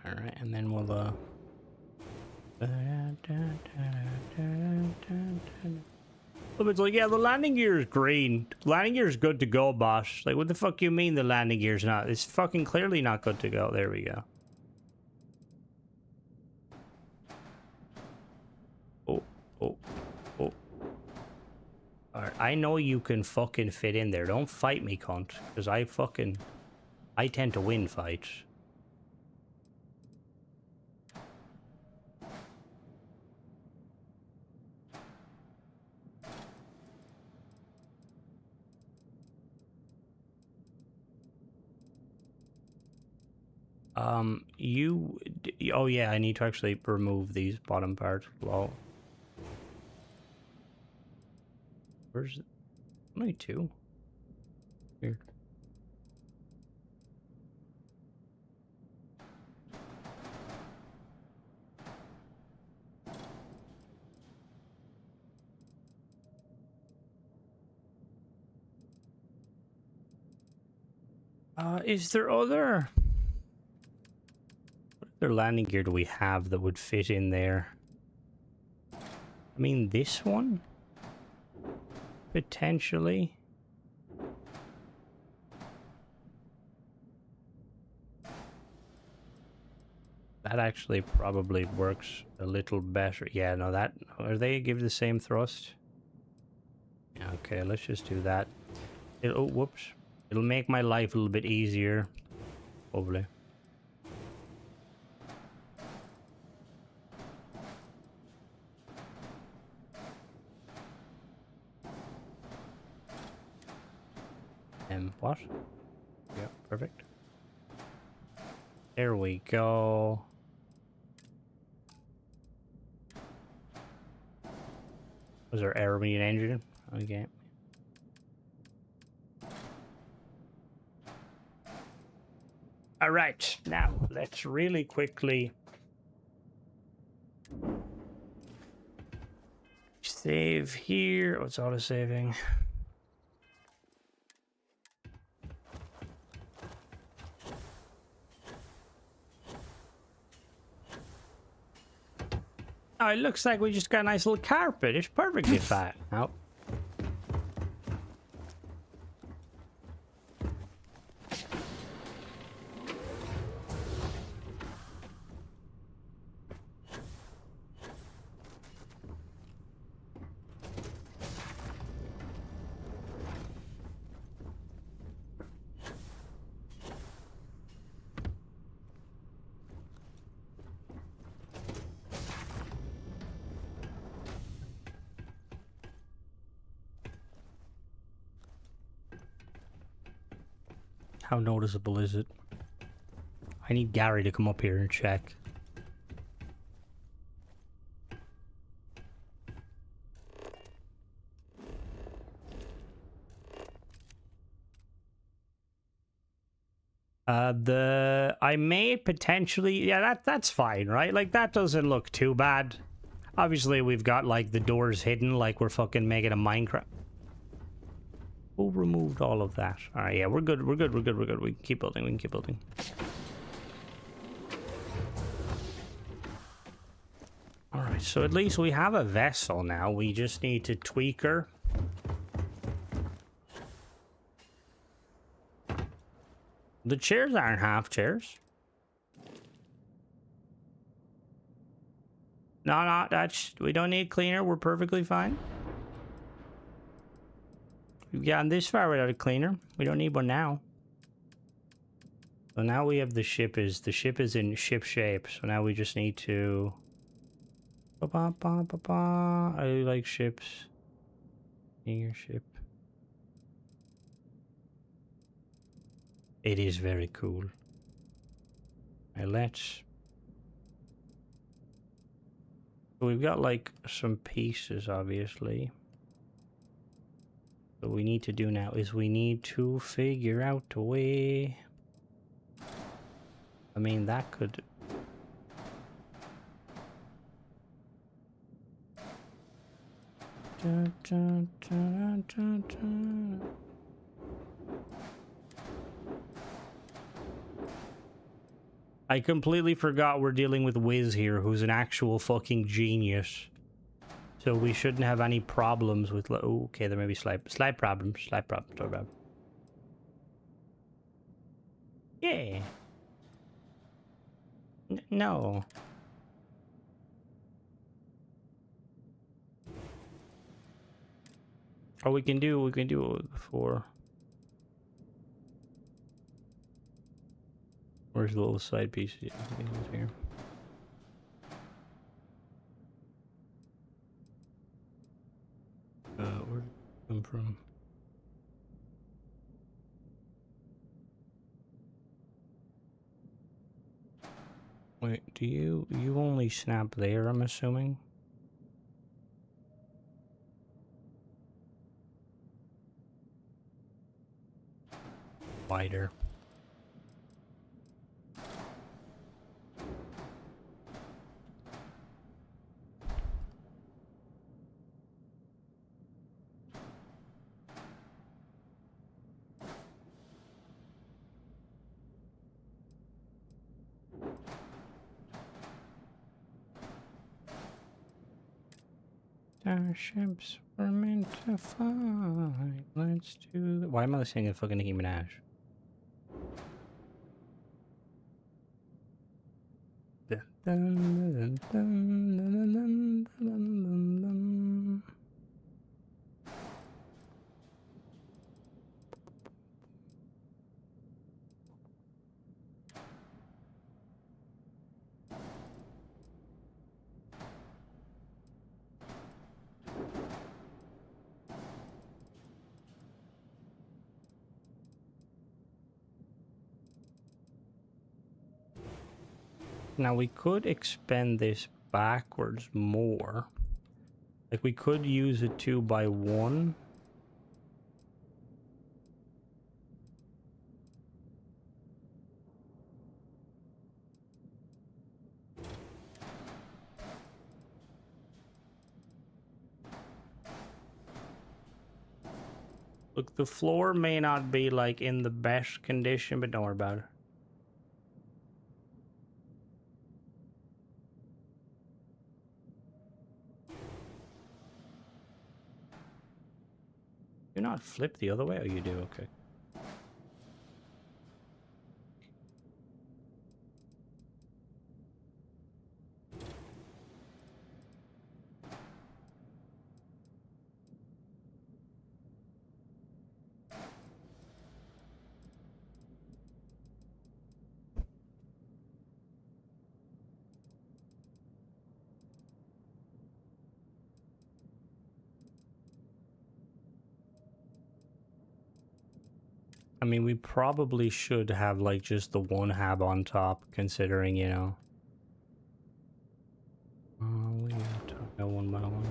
All right, and then we'll it's like, yeah, the landing gear is green. Landing gear is good to go, boss. Like, what the fuck you mean the landing gear's not? It's fucking clearly not good to go. There we go. Oh. Alright, I know you can fucking fit in there. Don't fight me, cunt. Because I tend to win fights. Oh yeah, I need to actually remove these bottom parts. Well, where's it? Only two. Here. Is there other... What other landing gear do we have that would fit in there? I mean, this one? Potentially. That actually probably works a little better. Yeah, no, that... Are they give the same thrust? Yeah, okay, let's just do that. Oh, whoops. It'll make my life a little bit easier. Hopefully. What? Yeah, perfect. There we go. Was there error in engine? Okay. All right, now let's really quickly save here. Oh, it's auto saving. Oh, it looks like we just got a nice little carpet. It's perfectly fine. Oh. How noticeable is it? I need Gary to come up here and check. I may potentially, yeah, that's fine, right? Like, that doesn't look too bad. Obviously, we've got, like, the doors hidden, like we're fucking making a Minecraft. Who removed all of that? Alright, yeah, we're good, we're good, we're good, we're good. We can keep building, we can keep building. Alright, so at least we have a vessel now. We just need to tweak her. The chairs aren't half chairs. No, we don't need cleaner. We're perfectly fine. We've gotten this far without a cleaner. We don't need one now. So now we have the ship is in ship shape. So now we just need to. I like ships. In your ship. It is very cool. Now let's. We've got like some pieces, obviously. What we need to do now is we need to figure out a way. I mean, that could. Dun, dun, dun, dun, dun. I completely forgot we're dealing with Wiz here, who's an actual fucking genius. So we shouldn't have any problems with... Oh, okay, there may be slight problems. Sorry about. Yeah. No. Or we can do it before. Where's the little side piece? Yeah, I think it's here. Where did it come from? Wait, do you only snap there, I'm assuming? Wider. Our ships were meant to fly. Let's do. Why am I listening to fucking Nicki Minaj? Now we could expand this backwards more. Like we could use a 2x1. Look, the floor may not be like in the best condition, but don't worry about it. Do not flip the other way? Oh, you do? Okay. I mean, we probably should have like just the one hab on top, considering, you know. We have to go one by one.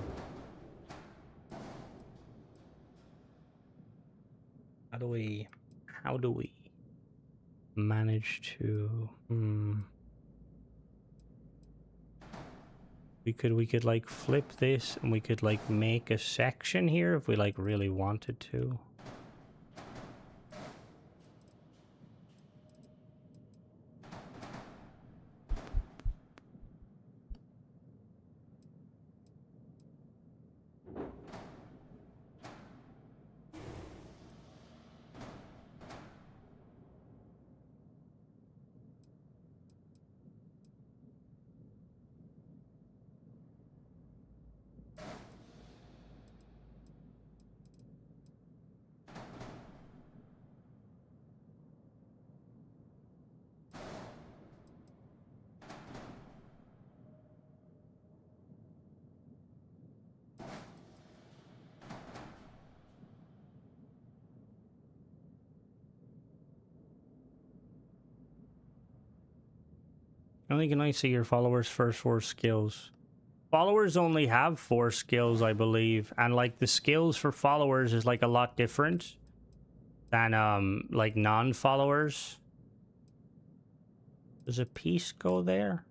How do we manage to, we could like flip this and we could like make a section here if we like really wanted to. Only can I see your followers' first 4 skills. Followers only have 4 skills, I believe, and like the skills for followers is like a lot different than like non-followers. Does a piece go there?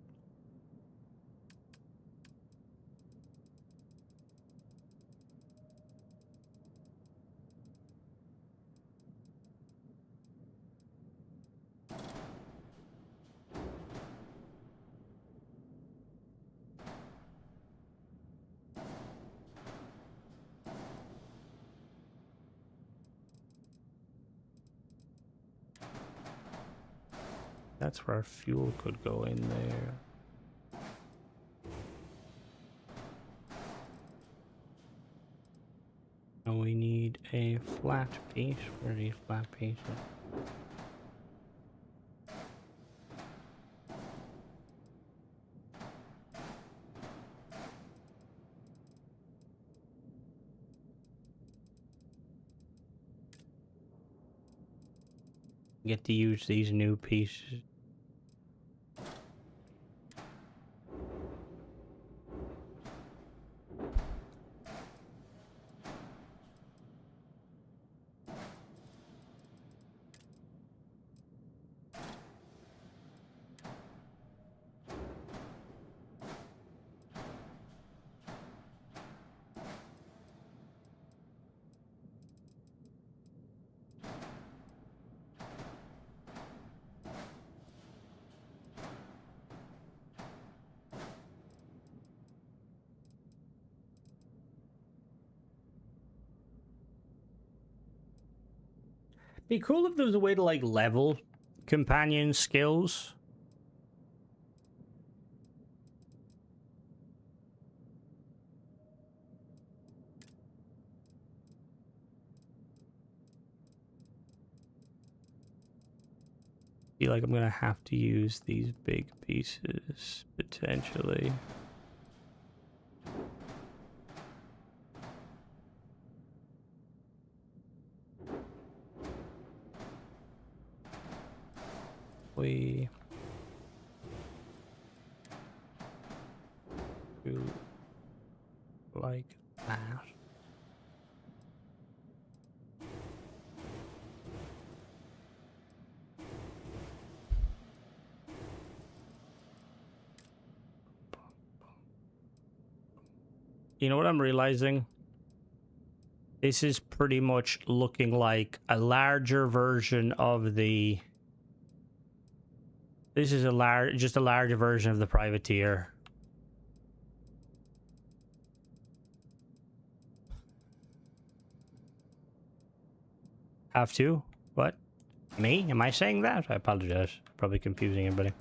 That's where fuel could go in there. And we need a flat piece. Where are these flat pieces? Get to use these new pieces. Be cool if there was a way to like level companion skills. Feel like I'm gonna have to use these big pieces potentially. We do like that. You know what I'm realizing? This is pretty much looking like a larger version of the... This is just a larger version of the privateer. Have to? What? Me? Am I saying that? I apologize. Probably confusing everybody.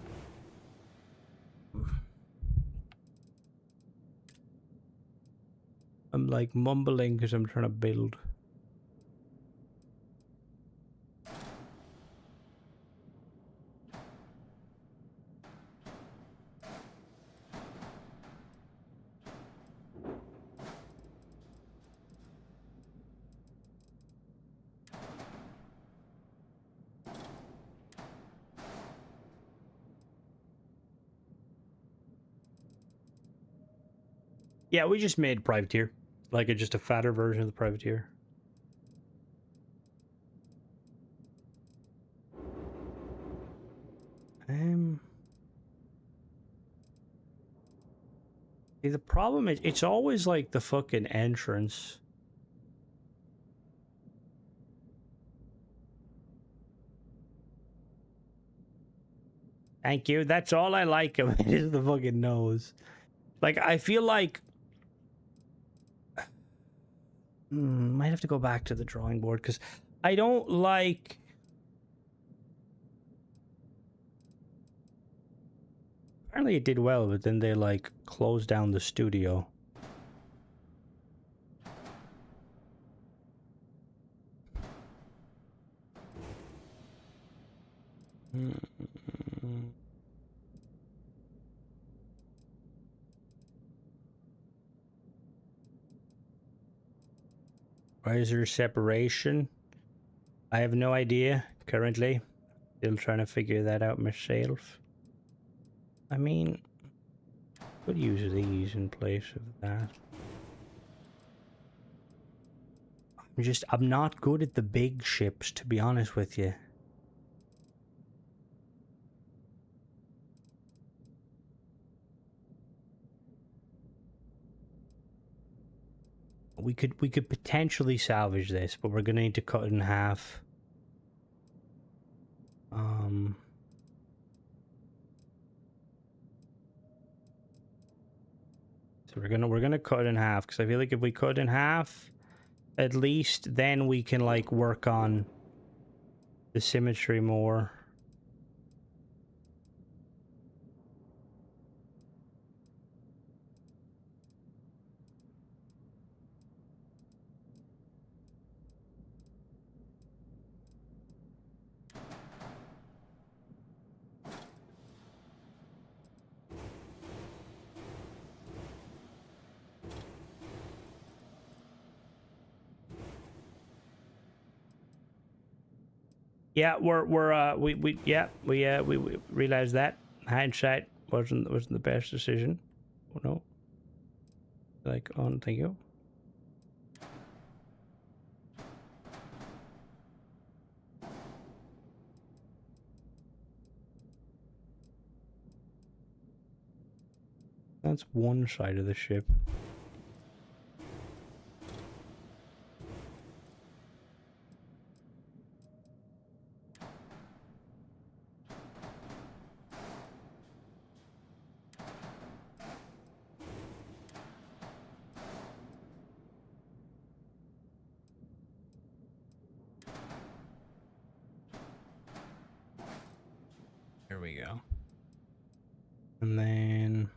I'm like mumbling because I'm trying to build. Yeah, we just made privateer, like just a fatter version of the privateer. See, the problem is it's always like the fucking entrance. Thank you. That's all I like of it is the fucking nose. Like, I feel like... might have to go back to the drawing board, because I don't like... Apparently it did well, but then they, like, closed down the studio. Why is there separation? I have no idea currently. Still trying to figure that out myself. I mean, could use these in place of that. I'm not good at the big ships, to be honest with you. We could potentially salvage this, but we're gonna need to cut it in half. So we're gonna cut it in half, because I feel like if we cut it in half, at least then we can like work on the symmetry more. Yeah, we realized that hindsight wasn't the best decision. Oh no. Like, oh, thank you. That's one side of the ship. There we go. And then...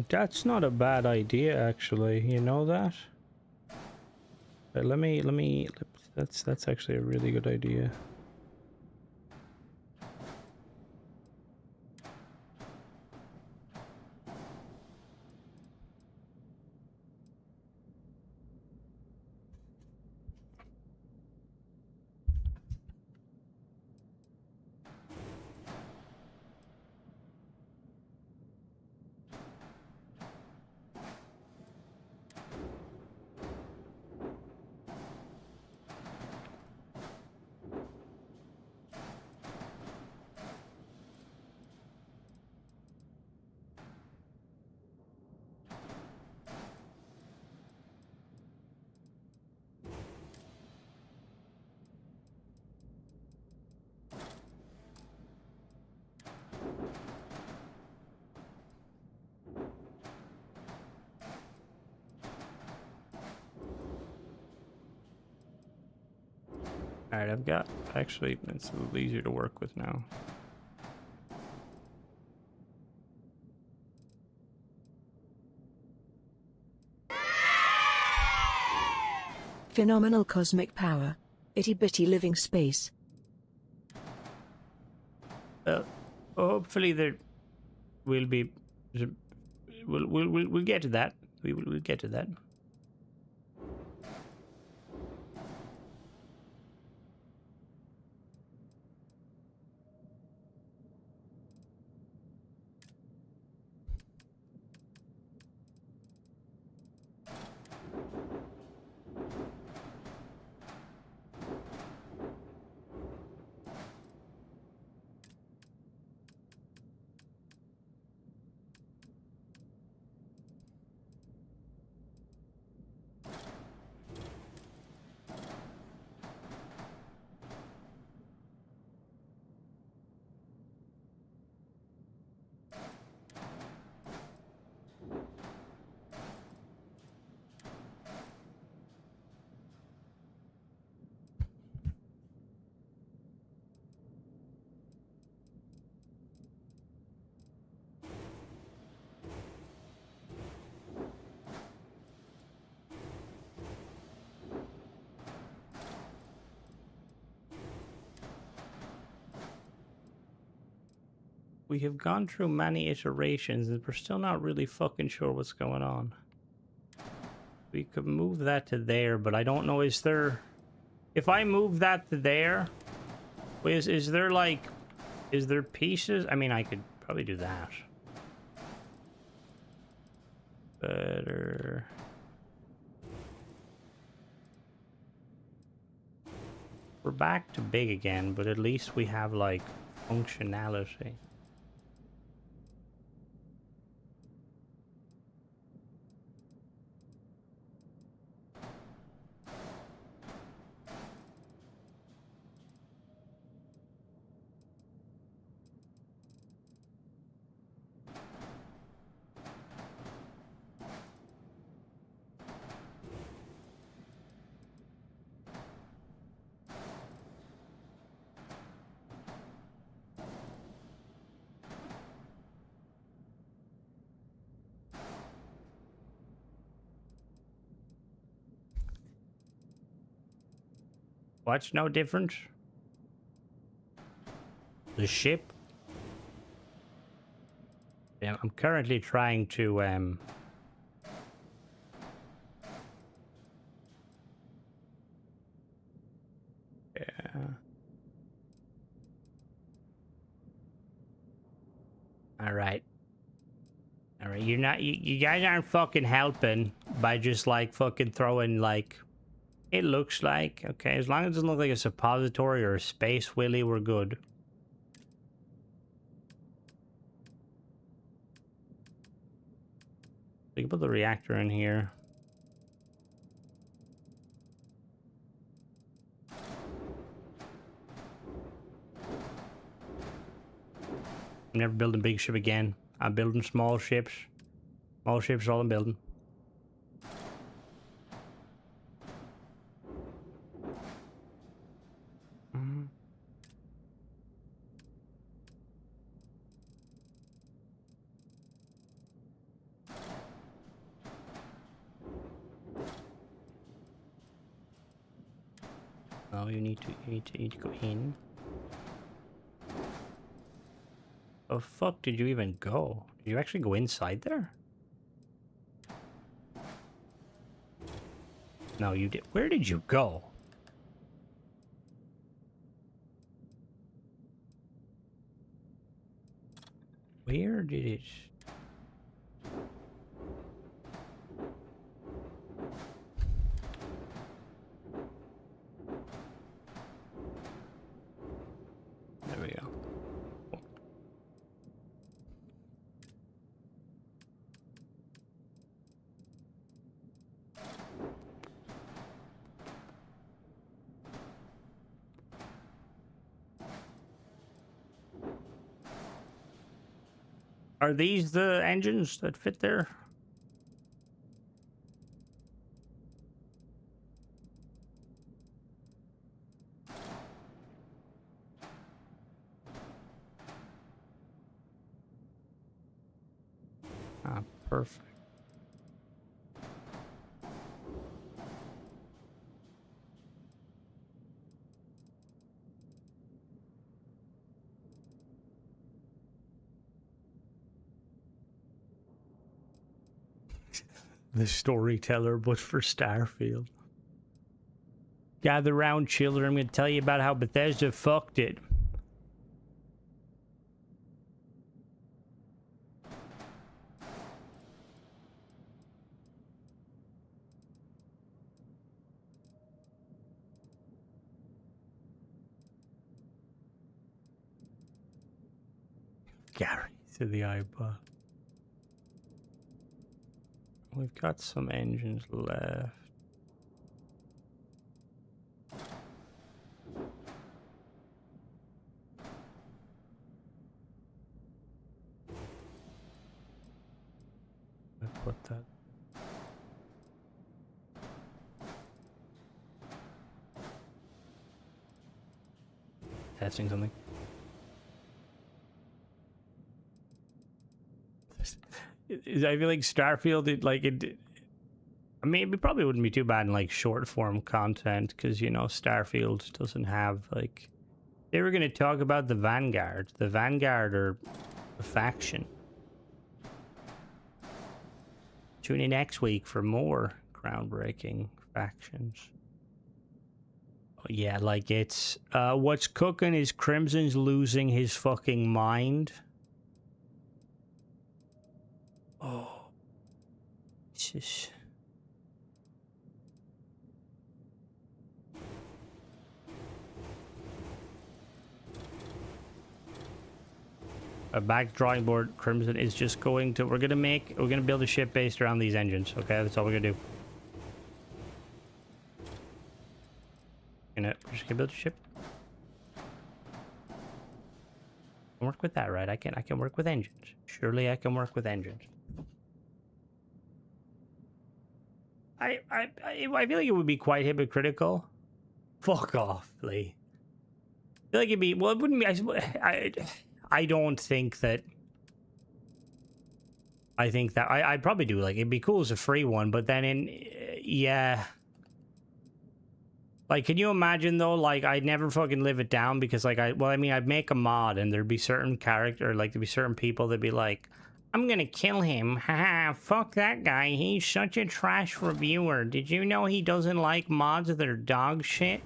That's not a bad idea, actually. You know that? That's actually a really good idea. Alright, I've got... Actually, it's a little easier to work with now. Phenomenal cosmic power. Itty bitty living space. Hopefully there will be... We'll get to that. We'll get to that. We have gone through many iterations and we're still not really fucking sure what's going on. We could move that to there, but I don't know, is there... If I move that to there, is there like... Is there pieces? I mean, I could probably do that. Better... We're back to big again, but at least we have like functionality. What's no different? The ship? Yeah, I'm currently trying to yeah. Alright. Alright, you're not you guys aren't fucking helping by just like fucking throwing like it looks like, okay, as long as it doesn't look like a suppository or a space willy, we're good. We can put the reactor in here. I'm never building big ship again. I'm building small ships. Small ships is all I'm building. Oh, you need to go in. Oh fuck, did you even go? Did you actually go inside there? No, you did. Where did you go? Where did it? There we go. Are these the engines that fit there? Ah, perfect. The storyteller, but for Starfield. Gather round, children. I'm going to tell you about how Bethesda fucked it. Gary to the iPod. We've got some engines left. I put that. Testing something. I feel like Starfield, I mean, it probably wouldn't be too bad in like short form content because, you know, Starfield doesn't have like. They were going to talk about the Vanguard. The Vanguard are a faction. Tune in next week for more groundbreaking factions. Oh, yeah, like it's what's cooking is Crimson's losing his fucking mind. Oh, Jesus. A back drawing board. Crimson is just going to. We're gonna build a ship based around these engines. Okay, that's all we're gonna do. We're just gonna build a ship. I can work with that, right? I can work with engines. Surely I can work with engines. I feel like it would be quite hypocritical. Fuck off, Lee. I feel like it'd be. Well, it wouldn't be. I don't think that. I think that I'd probably do like it'd be cool as a free one, but then yeah. Like, can you imagine though? Like, I'd never fucking live it down because like I'd make a mod and there'd be certain character, like there'd be certain people that'd be like, I'm gonna kill him. Haha, fuck that guy. He's such a trash reviewer. Did you know he doesn't like mods that are dog shit?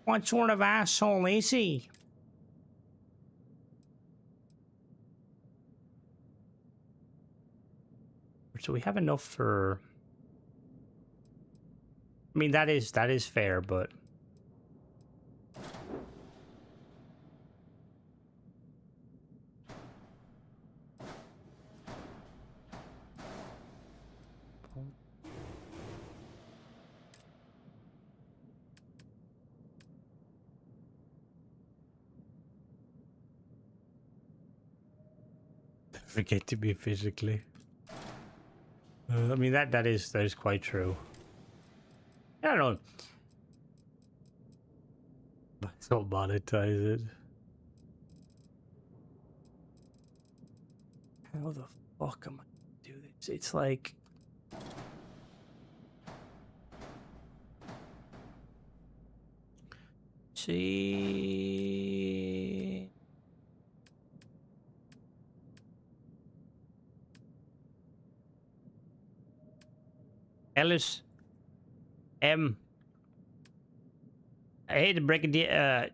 What sort of asshole is he? So we have enough for. I mean, that is fair, but. Forget to be physically. I mean that is quite true. I don't know. Don't monetize it. How the fuck am I gonna do this? It's like. See. Ellis. I hate to break it.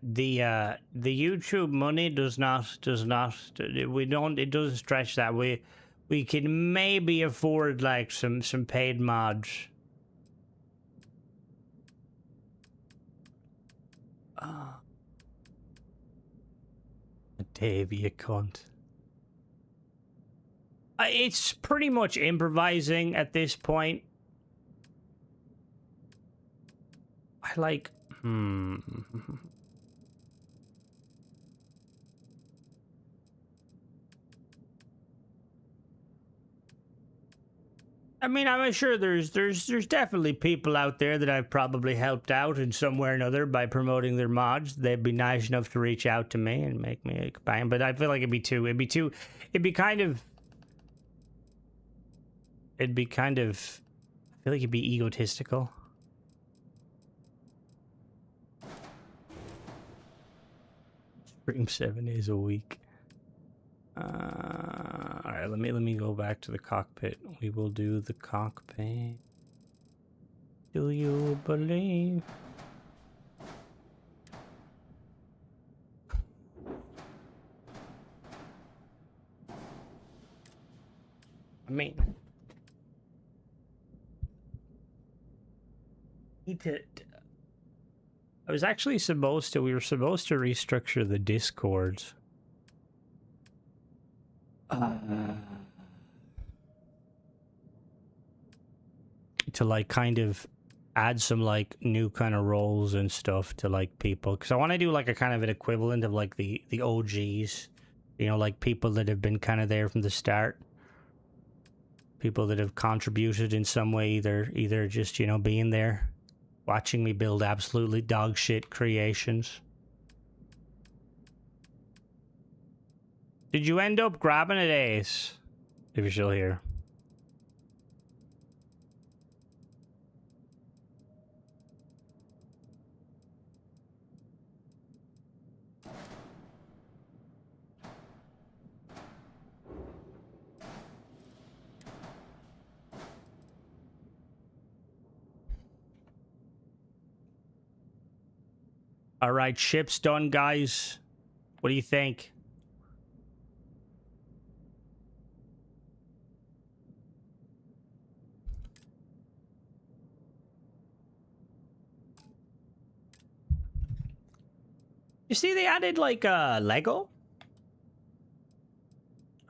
The YouTube money does not. It doesn't stretch that. We can maybe afford like some paid mods. Dave, you cunt. It's pretty much improvising at this point. I like. I mean, I'm sure there's definitely people out there that I've probably helped out in some way or another by promoting their mods. They'd be nice enough to reach out to me and make me a companion, but I feel like it'd be kind of. it'd be kind of, I feel like it'd be egotistical. Stream 7 days a week. All right, let me go back to the cockpit. We will do the cockpit. Do you believe? I mean, I was actually supposed to, we were supposed to restructure the discords. To like kind of add some like new kind of roles and stuff to like people, because I want to do like a kind of an equivalent of like the OGs, you know, like people that have been kind of there from the start, people that have contributed in some way, either just, you know, being there watching me build absolutely dog shit creations. Did you end up grabbing it, Ace? If you're still here. All right, ship's done, guys. What do you think? You see, they added like Lego,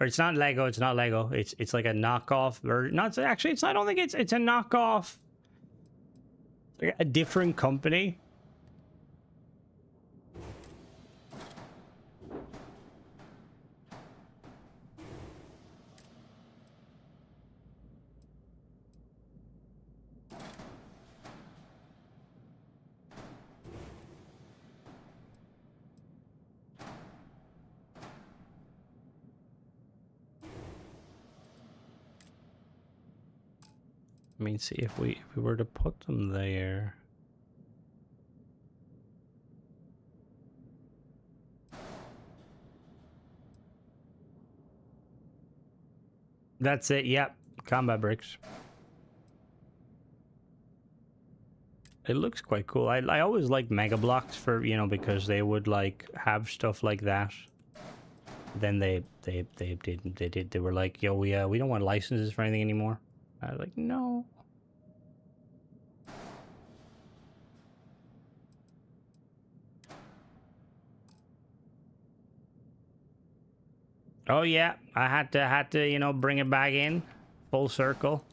or it's not Lego. It's not Lego. It's like a knockoff, or not. Actually, it's. I don't think it's a knockoff. Like a different company. I mean, see if we were to put them there. That's it. Yep, combat bricks. It looks quite cool. I always like Mega Blocks for, you know, because they would like have stuff like that. Then they were like, yo, we don't want licenses for anything anymore. I was like, no. Oh yeah, I had to, you know, bring it back in full circle.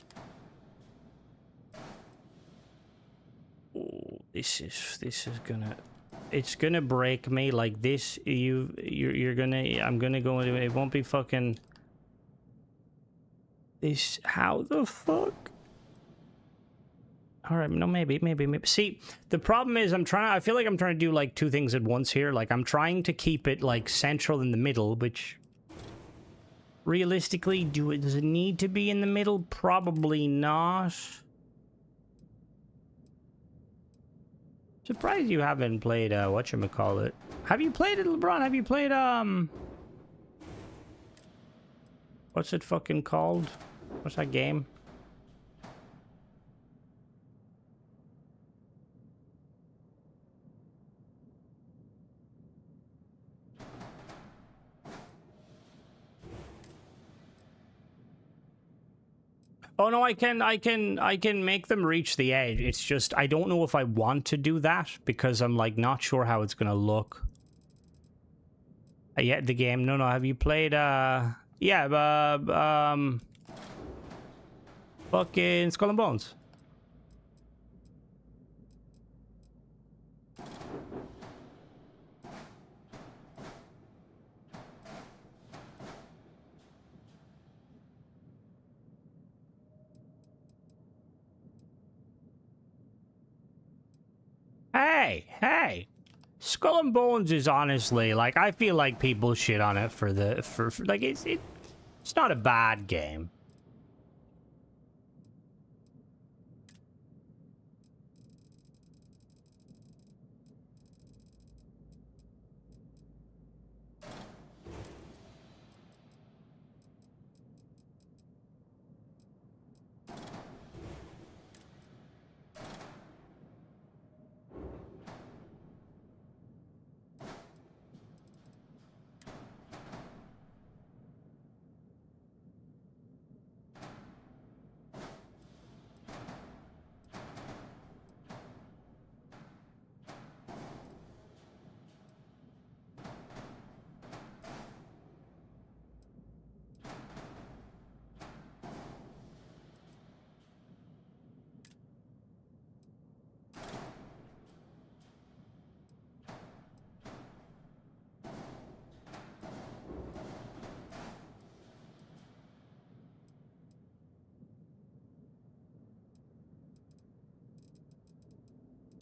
Ooh, this is gonna, it's gonna break me like this. You're gonna, I'm gonna go into it. It won't be fucking this. How the fuck? All right, no, maybe. See, the problem is I feel like I'm trying to do like two things at once here. Like I'm trying to keep it like central in the middle, which realistically, does it need to be in the middle? Probably not. Surprised you haven't played whatchamacallit. Have you played it, LeBron? Have you played what's it fucking called? What's that game? Oh no, I can make them reach the edge. It's just I don't know if I want to do that because I'm like not sure how it's gonna look. Yeah, the game. No, have you played fucking Skull and Bones? Hey, Skull and Bones is honestly like I feel like people shit on it for like it's not a bad game.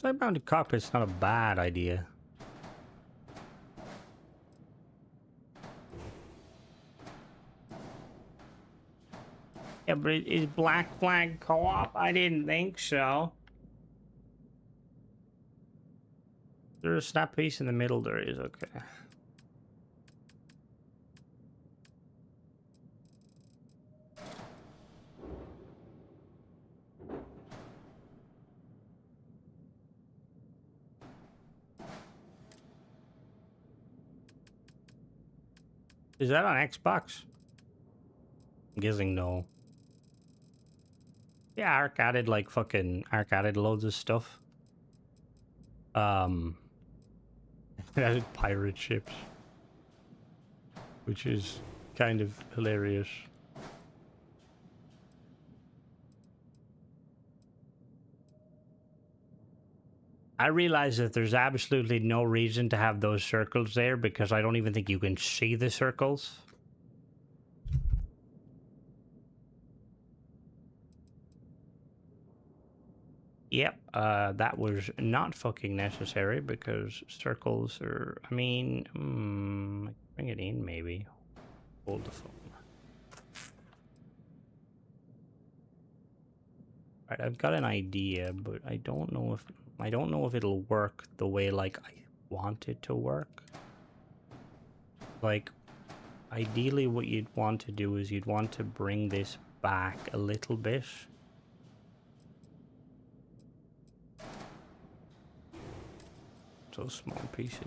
Side-mounted cockpit's not a bad idea. Yeah, but is Black Flag co-op? I didn't think so. There's a snap piece in the middle. There is, okay. Is that on Xbox? I'm guessing no. Yeah, Ark added like fucking loads of stuff. It added pirate ships, which is kind of hilarious. I realize that there's absolutely no reason to have those circles there because I don't even think you can see the circles. Yep, that was not fucking necessary because circles are, I mean, bring it in maybe. Hold the phone. Right, I've got an idea, but I don't know if it'll work the way like I want it to work. Like, ideally what you'd want to do is you'd want to bring this back a little bit. So small pieces.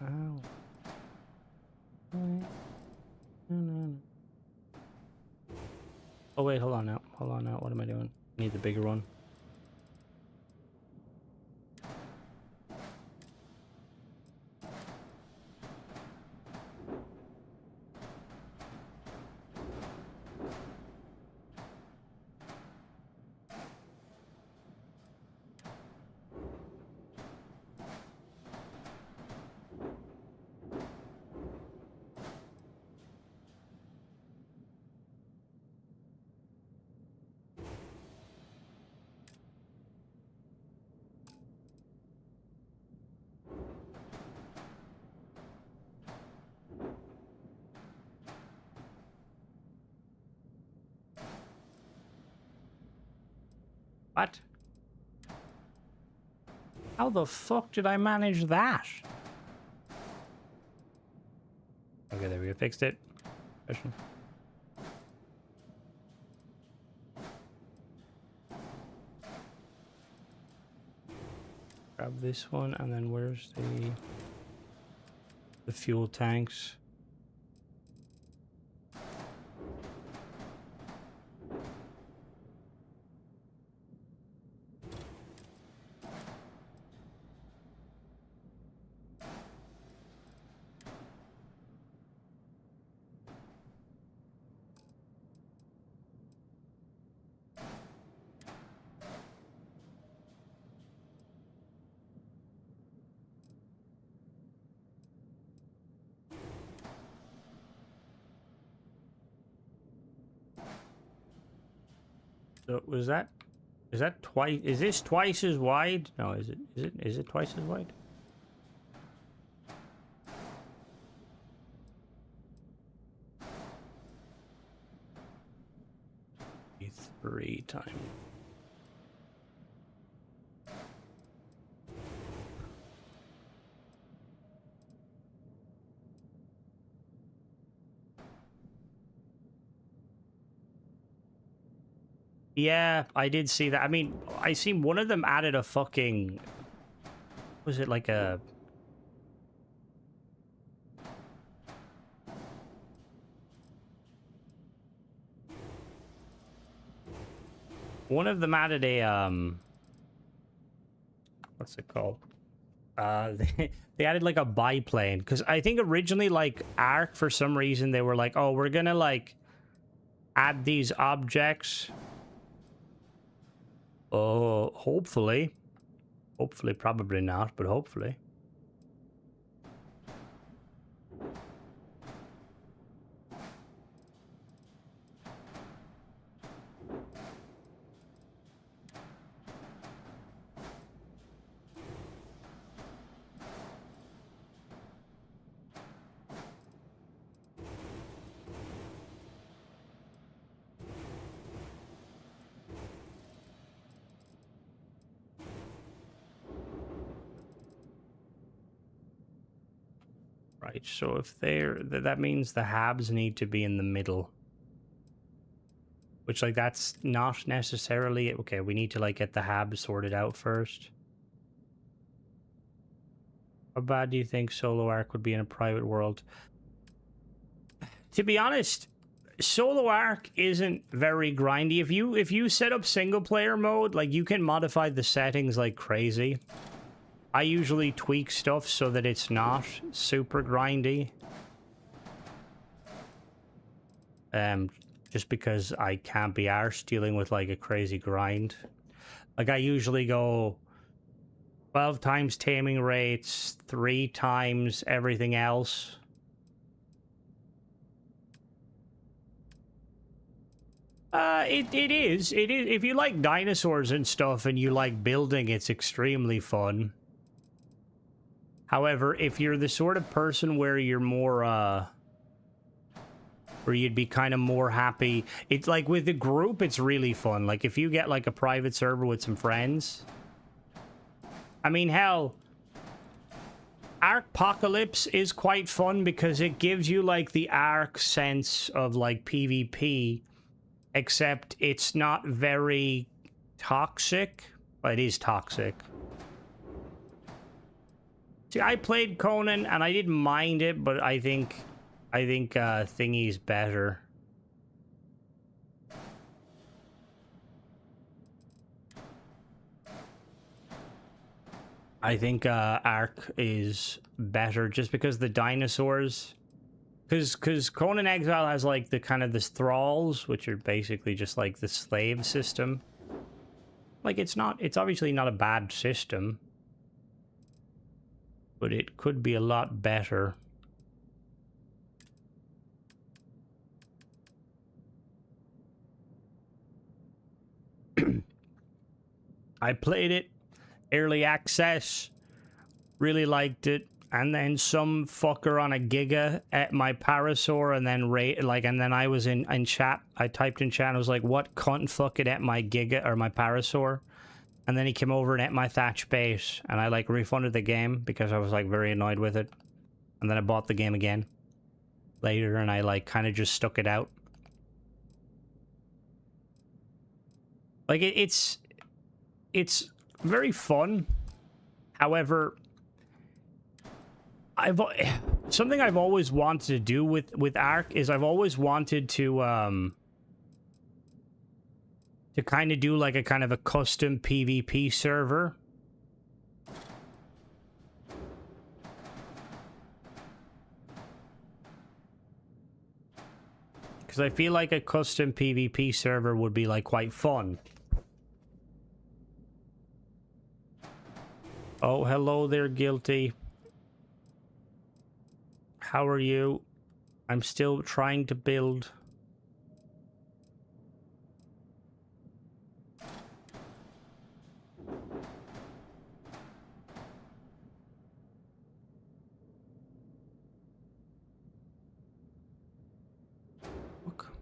Ow. Oh wait, hold on now. What am I doing? I need the bigger one. What? How the fuck did I manage that? Okay, there we go. Fixed it. Question. Grab this one, and then where's the fuel tanks? So is that twice? Is this twice as wide? No, is it twice as wide? Three times. Yeah, I did see that. I mean, I seen one of them added a fucking... Was it like a... One of them added a, what's it called? They added like a biplane. Because I think originally, like, Ark, for some reason, they were like, oh, we're gonna, like... add these objects. Oh, hopefully. Hopefully, probably not, but hopefully. Right, so if they're... that means the habs need to be in the middle. Which, like, that's not necessarily... Okay, we need to, like, get the habs sorted out first. How bad do you think Solo Arc would be in a private world? To be honest, Solo Arc isn't very grindy. If you set up single player mode, like, you can modify the settings like crazy. I usually tweak stuff so that it's not super grindy. Just because I can't be arsed dealing with like a crazy grind. Like, I usually go 12 times taming rates, 3 times everything else. It is. If you like dinosaurs and stuff and you like building, it's extremely fun. However, if you're the sort of person where you're more, where you'd be kind of more happy, it's like with the group, it's really fun. Like, if you get like a private server with some friends, I mean, hell, Arcpocalypse is quite fun because it gives you like the Arc sense of like PvP, except it's not very toxic. Well, it is toxic. See, I played Conan and I didn't mind it, but I think Thingy's better. I think Arc is better just because the dinosaurs, because Conan Exile has like the kind of the thralls, which are basically just like the slave system. Like, it's obviously not a bad system, but it could be a lot better. I played it, early access, really liked it, and then some fucker on a Giga at my Parasaur, and then and then I was in chat. I typed in chat and I was like, "What cunt fucking at my Giga or my Parasaur?" And then he came over and at my thatch base, and I like refunded the game because I was like very annoyed with it. And then I bought the game again later, and I like kind of just stuck it out. Like, it's very fun. However, something I've always wanted to do with Arc is I've always wanted to kind of do like a kind of a custom PvP server. Because I feel like a custom PvP server would be like quite fun. Oh, hello there, Guilty. How are you? I'm still trying to build. Look.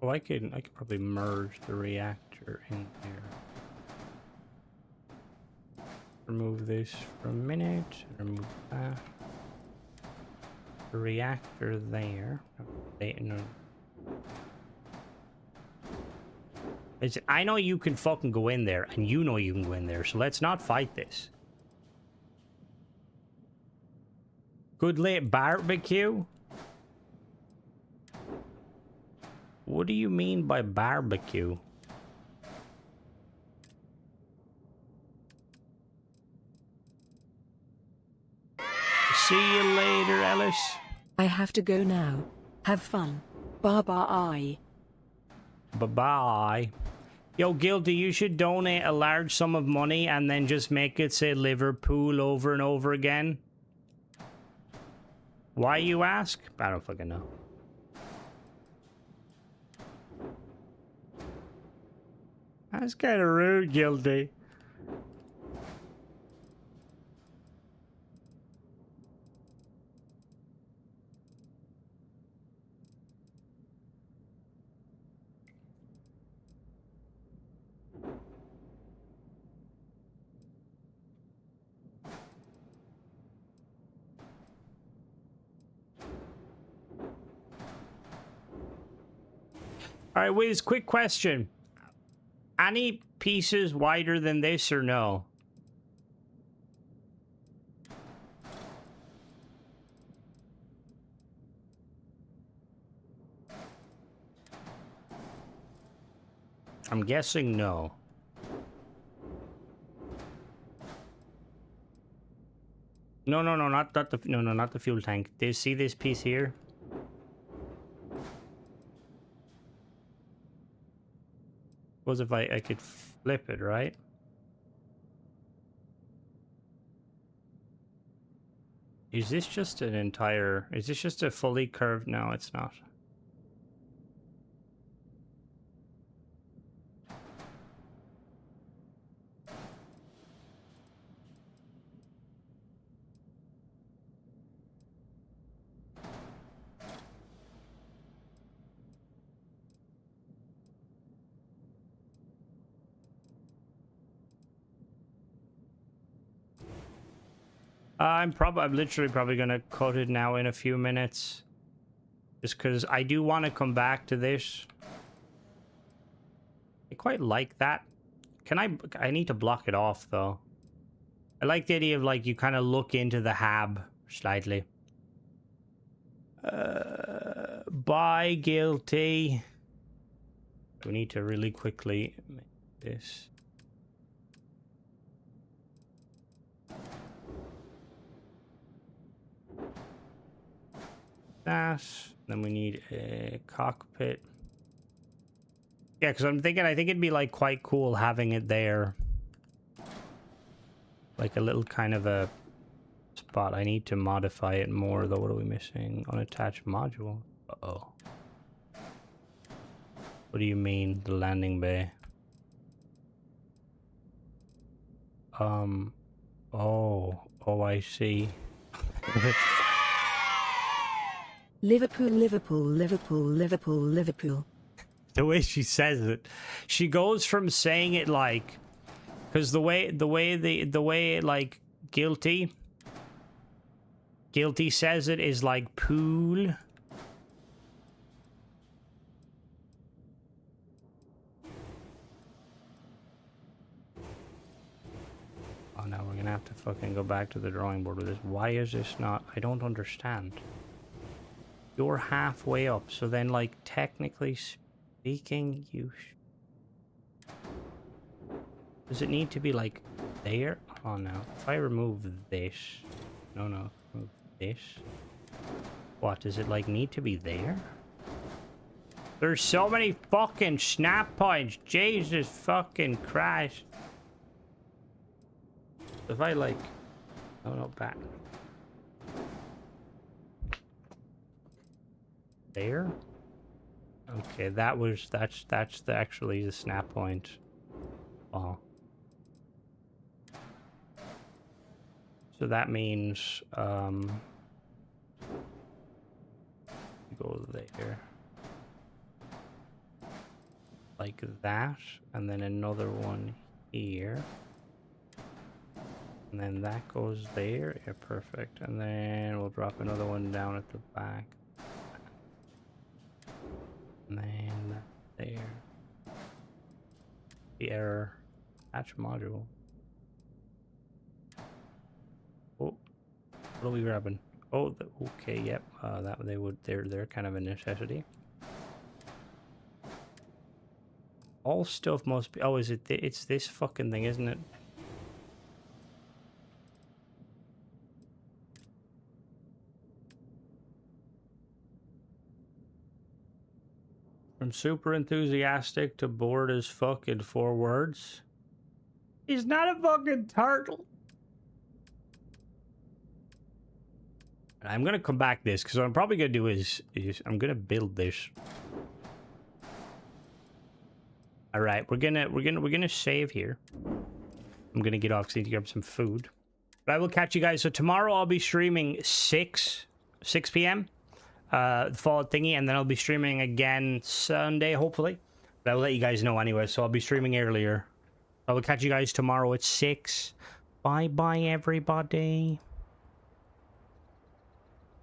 Oh, I could probably merge the reactor in here. Remove this for a minute. Remove that. reactor there. No. I know you can fucking go in there, and you know you can go in there, so let's not fight this. Good late barbecue? What do you mean by barbecue? See you later, Ellis. I have to go now. Have fun. Bye-bye. Bye-bye. Yo, Guilty, you should donate a large sum of money and then just make it say Liverpool over and over again. Why, you ask? I don't fucking know. That's kind of rude, Guilty. All right, Wiz, quick question. Any pieces wider than this or no? I'm guessing no. No, not the fuel tank. Do you see this piece here? Suppose if I could flip it, right? Is this just an entire... Is this just a fully curved... No, it's not. I'm literally probably gonna cut it now in a few minutes. Just because I do want to come back to this. I quite like that. I need to block it off though. I like the idea of like you kind of look into the hab slightly. Bye, Guilty. We need to really quickly make this. That. Then we need a cockpit. Yeah, because I think it'd be like quite cool having it there. Like a little kind of a spot. I need to modify it more though. What are we missing? Unattached module. Uh-oh. What do you mean, the landing bay? Oh, I see. Liverpool, Liverpool, Liverpool, Liverpool, Liverpool. The way she says it, she goes from saying it like, because the way like guilty says it is like pool. Oh, now we're gonna have to fucking go back to the drawing board with this. Why is this not? I don't understand. You're halfway up, so then like technically speaking, does it need to be like there? Oh no. If I remove this, no, remove this. What does it like need to be there? There's so many fucking snap points. Jesus fucking Christ. If I like, oh no, back. There. Okay, that's actually the snap point. Oh. So that means go there. Like that, and then another one here. And then that goes there. Yeah, perfect. And then we'll drop another one down at the back. And then that there. The error. Attach module. Oh, what are we grabbing? Oh, okay, yep. They're kind of a necessity. All stuff must be. Oh, is it? It's this fucking thing, isn't it? From super enthusiastic to bored as fuck in 4 words. He's not a fucking turtle. And I'm gonna come back this because what I'm probably gonna do is I'm gonna build this. All right, we're gonna save here. I'm gonna get off because I need to grab some food. But I will catch you guys. So tomorrow I'll be streaming 6 p.m. Fallout thingy, and then I'll be streaming again Sunday, hopefully. But I will let you guys know anyway. So I'll be streaming earlier. I will catch you guys tomorrow at 6. Bye bye, everybody.